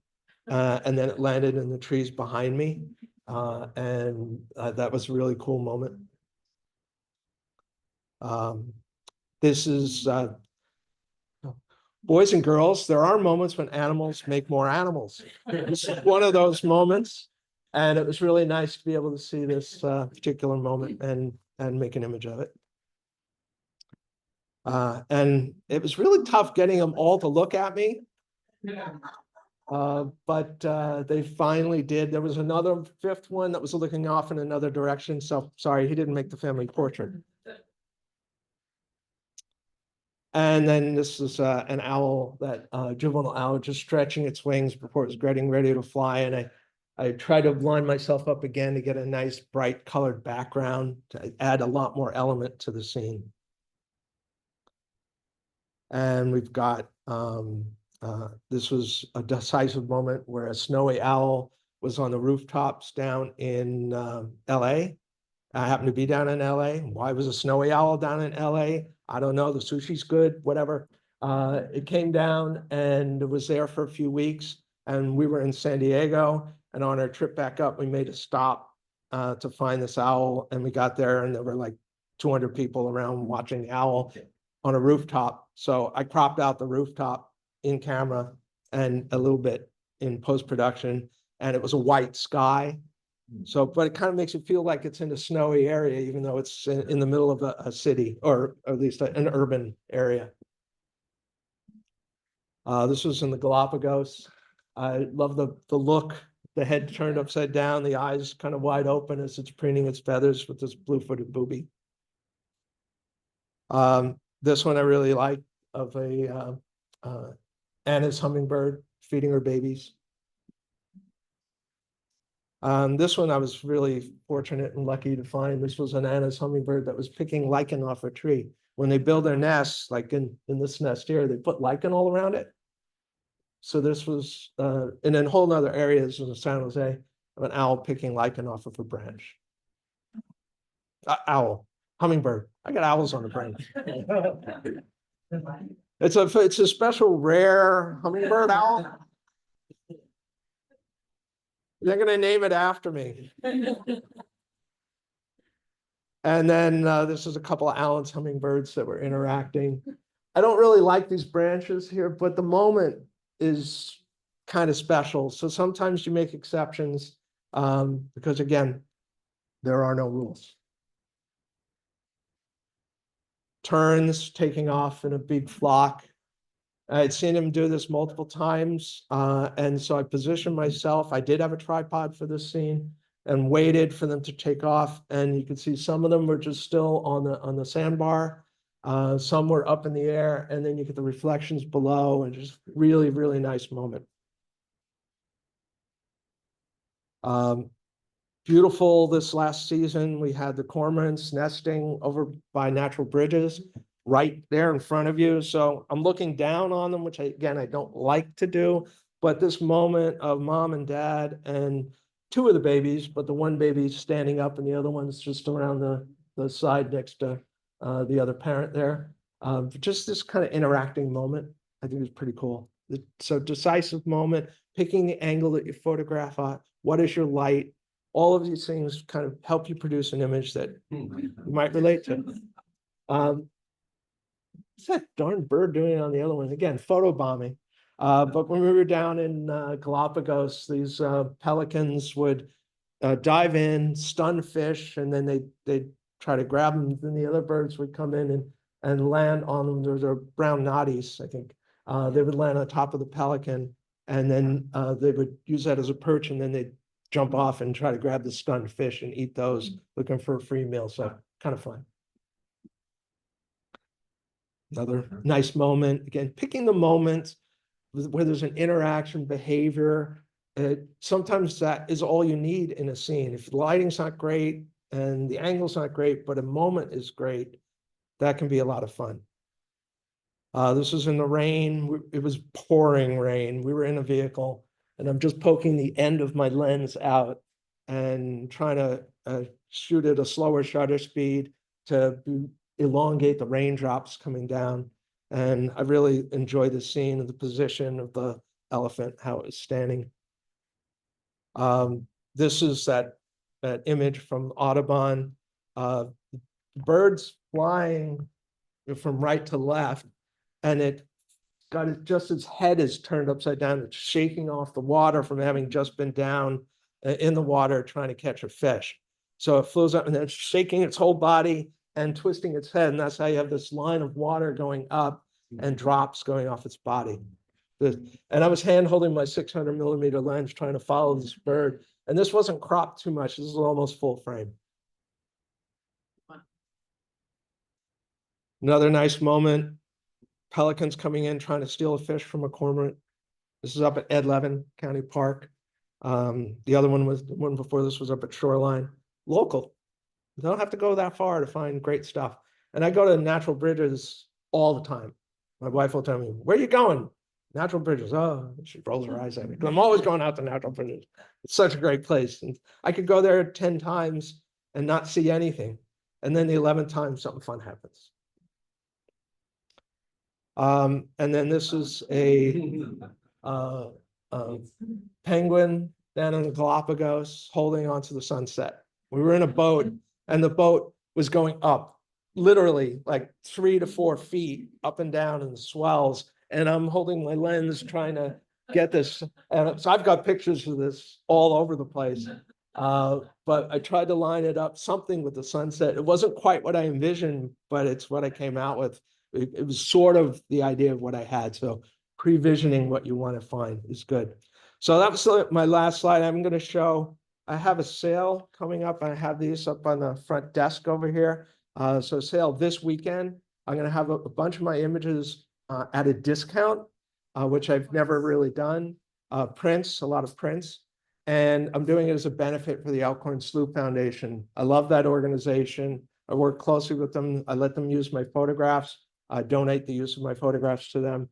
And then it landed in the trees behind me. And that was a really cool moment. This is boys and girls, there are moments when animals make more animals. This is one of those moments. And it was really nice to be able to see this particular moment and make an image of it. And it was really tough getting them all to look at me. But they finally did. There was another fifth one that was looking off in another direction. So sorry, he didn't make the family portrait. And then this is an owl, that juvenile owl, just stretching its wings before it's getting ready to fly. And I tried to line myself up again to get a nice bright colored background to add a lot more element to the scene. And we've got, this was a decisive moment where a snowy owl was on the rooftops down in LA. I happened to be down in LA. Why was a snowy owl down in LA? I don't know. The sushi's good, whatever. It came down and it was there for a few weeks. And we were in San Diego. And on our trip back up, we made a stop to find this owl. And we got there and there were like 200 people around watching the owl on a rooftop. So I cropped out the rooftop in camera and a little bit in post-production. And it was a white sky. So, but it kind of makes it feel like it's in a snowy area, even though it's in the middle of a city, or at least an urban area. This was in the Galapagos. I love the look, the head turned upside down, the eyes kind of wide open as it's preening its feathers with this blue-footed booby. This one I really like, of Anna's hummingbird feeding her babies. This one I was really fortunate and lucky to find. This was an Anna's hummingbird that was picking lichen off a tree. When they build their nests, like in this nest here, they put lichen all around it. So this was, and in whole other areas in San Jose, of an owl picking lichen off of a branch. Owl, hummingbird. I got owls on the branch. It's a special rare hummingbird owl. They're going to name it after me. And then this is a couple of Allen's hummingbirds that were interacting. I don't really like these branches here, but the moment is kind of special. So sometimes you make exceptions because, again, there are no rules. Terns taking off in a big flock. I'd seen him do this multiple times. And so I positioned myself. I did have a tripod for this scene and waited for them to take off. And you could see some of them were just still on the sandbar. Some were up in the air, and then you get the reflections below, and just really, really nice moment. Beautiful this last season. We had the cormorants nesting over by natural bridges right there in front of you. So I'm looking down on them, which I don't like to do. But this moment of mom and dad and two of the babies, but the one baby standing up and the other one's just around the side next to the other parent there. Just this kind of interacting moment, I think is pretty cool. So decisive moment, picking the angle that you photograph at, what is your light, all of these things kind of help you produce an image that you might relate to. What's that darn bird doing on the other one? Again, photo bombing. But when we were down in Galapagos, these pelicans would dive in, stun fish, and then they'd try to grab them. Then the other birds would come in and land on them. Those are brown noddies, I think. They would land on top of the pelican, and then they would use that as a perch, and then they'd jump off and try to grab the stunned fish and eat those, looking for a free meal. So kind of fun. Another nice moment. Again, picking the moment where there's an interaction, behavior. Sometimes that is all you need in a scene. If the lighting's not great and the angle's not great, but a moment is great, that can be a lot of fun. This was in the rain. It was pouring rain. We were in a vehicle, and I'm just poking the end of my lens out and trying to shoot at a slower shutter speed to elongate the raindrops coming down. And I really enjoyed the scene of the position of the elephant, how it was standing. This is that image from Audubon. Birds flying from right to left, and it got it just its head is turned upside down. It's shaking off the water from having just been down in the water trying to catch a fish. So it flows up and then it's shaking its whole body and twisting its head. And that's how you have this line of water going up and drops going off its body. And I was hand holding my 600mm lens trying to follow this bird. And this wasn't cropped too much. This is almost full frame. Another nice moment. Pelicans coming in trying to steal a fish from a cormorant. This is up at Ed Levin County Park. The other one was the one before this was up at Shoreline. Local. You don't have to go that far to find great stuff. And I go to natural bridges all the time. My wife will tell me, "Where are you going?" Natural bridges. Oh, she rolls her eyes at me. I'm always going out to natural bridges. It's such a great place. And I could go there 10 times and not see anything. And then the 11th time, something fun happens. And then this is a penguin down in the Galapagos holding onto the sunset. We were in a boat and the boat was going up, literally like 3 to 4 feet up and down in the swells. And I'm holding my lens trying to get this. And so I've got pictures of this all over the place. But I tried to line it up something with the sunset. It wasn't quite what I envisioned, but it's what I came out with. It was sort of the idea of what I had. So pre-visioning what you want to find is good. So that was my last slide. I'm going to show, I have a sale coming up. I have these up on the front desk over here. So sale this weekend. I'm going to have a bunch of my images at a discount, which I've never really done. Prints, a lot of prints. And I'm doing it as a benefit for the Elkhorn Slough Foundation. I love that organization. I work closely with them. I let them use my photographs. I donate the use of my photographs to them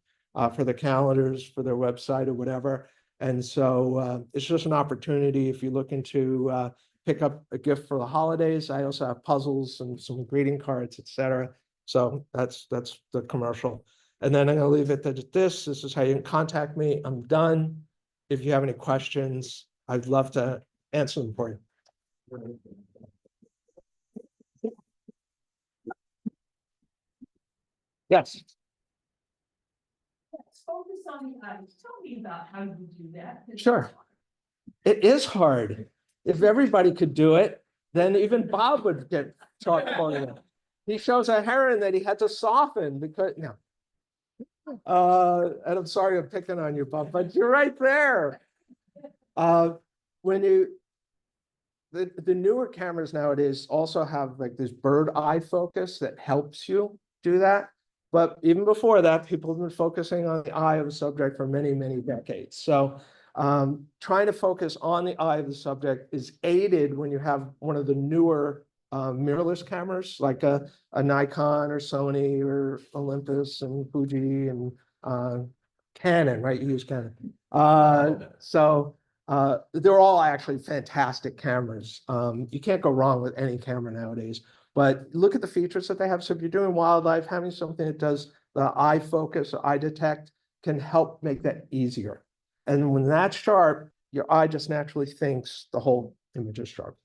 for the calendars, for their website or whatever. And so it's just an opportunity if you're looking to pick up a gift for the holidays. I also have puzzles and some greeting cards, etc. So that's the commercial. And then I'm going to leave it at this. This is how you can contact me. I'm done. If you have any questions, I'd love to answer them for you. Yes. Focus on the eyes. Tell me about how you do that. Sure. It is hard. If everybody could do it, then even Bob would get chalk phoning. He shows a heron that he had to soften because no. And I'm sorry I'm picking on you, Bob, but you're right there. When you the newer cameras nowadays also have like this bird eye focus that helps you do that. But even before that, people have been focusing on the eye of the subject for many, many decades. So trying to focus on the eye of the subject is aided when you have one of the newer mirrorless cameras, like a Nikon or Sony or Olympus and Fuji and Canon, right? You use Canon. So they're all actually fantastic cameras. You can't go wrong with any camera nowadays. But look at the features that they have. So if you're doing wildlife, having something that does the eye focus, or eye detect can help make that easier. And when that's sharp, your eye just naturally thinks the whole image is sharp.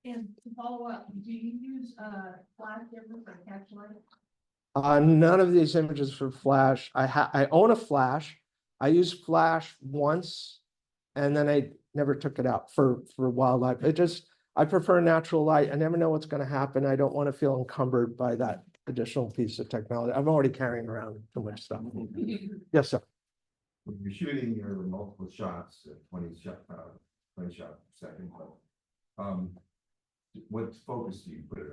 And to follow up, do you use flash difference or catch light? None of these images for flash. I own a flash. I used flash once and then I never took it out for wildlife. I prefer natural light. I never know what's going to happen. I don't want to feel encumbered by that additional piece of technology. I'm already carrying around too much stuff. Yes, sir. When you're shooting your multiple shots at 20 shots per second, what focus do you put it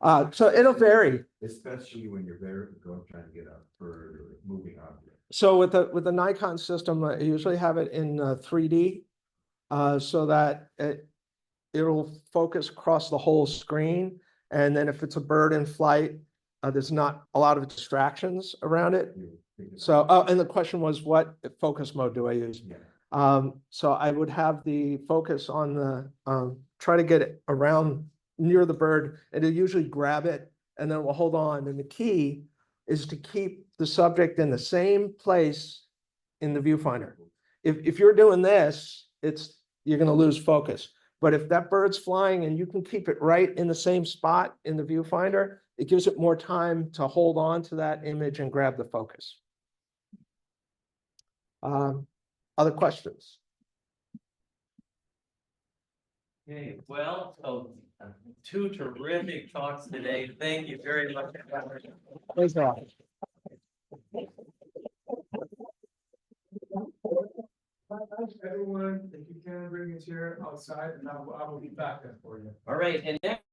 on? So it'll vary. Especially when you're trying to get a bird or moving object. So with the Nikon system, I usually have it in 3D, so that it'll focus across the whole screen. And then if it's a bird in flight, there's not a lot of distractions around it. So, and the question was, what focus mode do I use? Yeah. So I would have the focus on the, try to get it around near the bird, and it'll usually grab it and then we'll hold on. And the key is to keep the subject in the same place in the viewfinder. If you're doing this, you're going to lose focus. But if that bird's flying and you can keep it right in the same spot in the viewfinder, it gives it more time to hold on to that image and grab the focus. Other questions? Okay, well, so 2 terrific talks today. Thank you very much. Thanks, Rob. Everyone, if you can bring a chair outside and I will be back there for you. All right, and next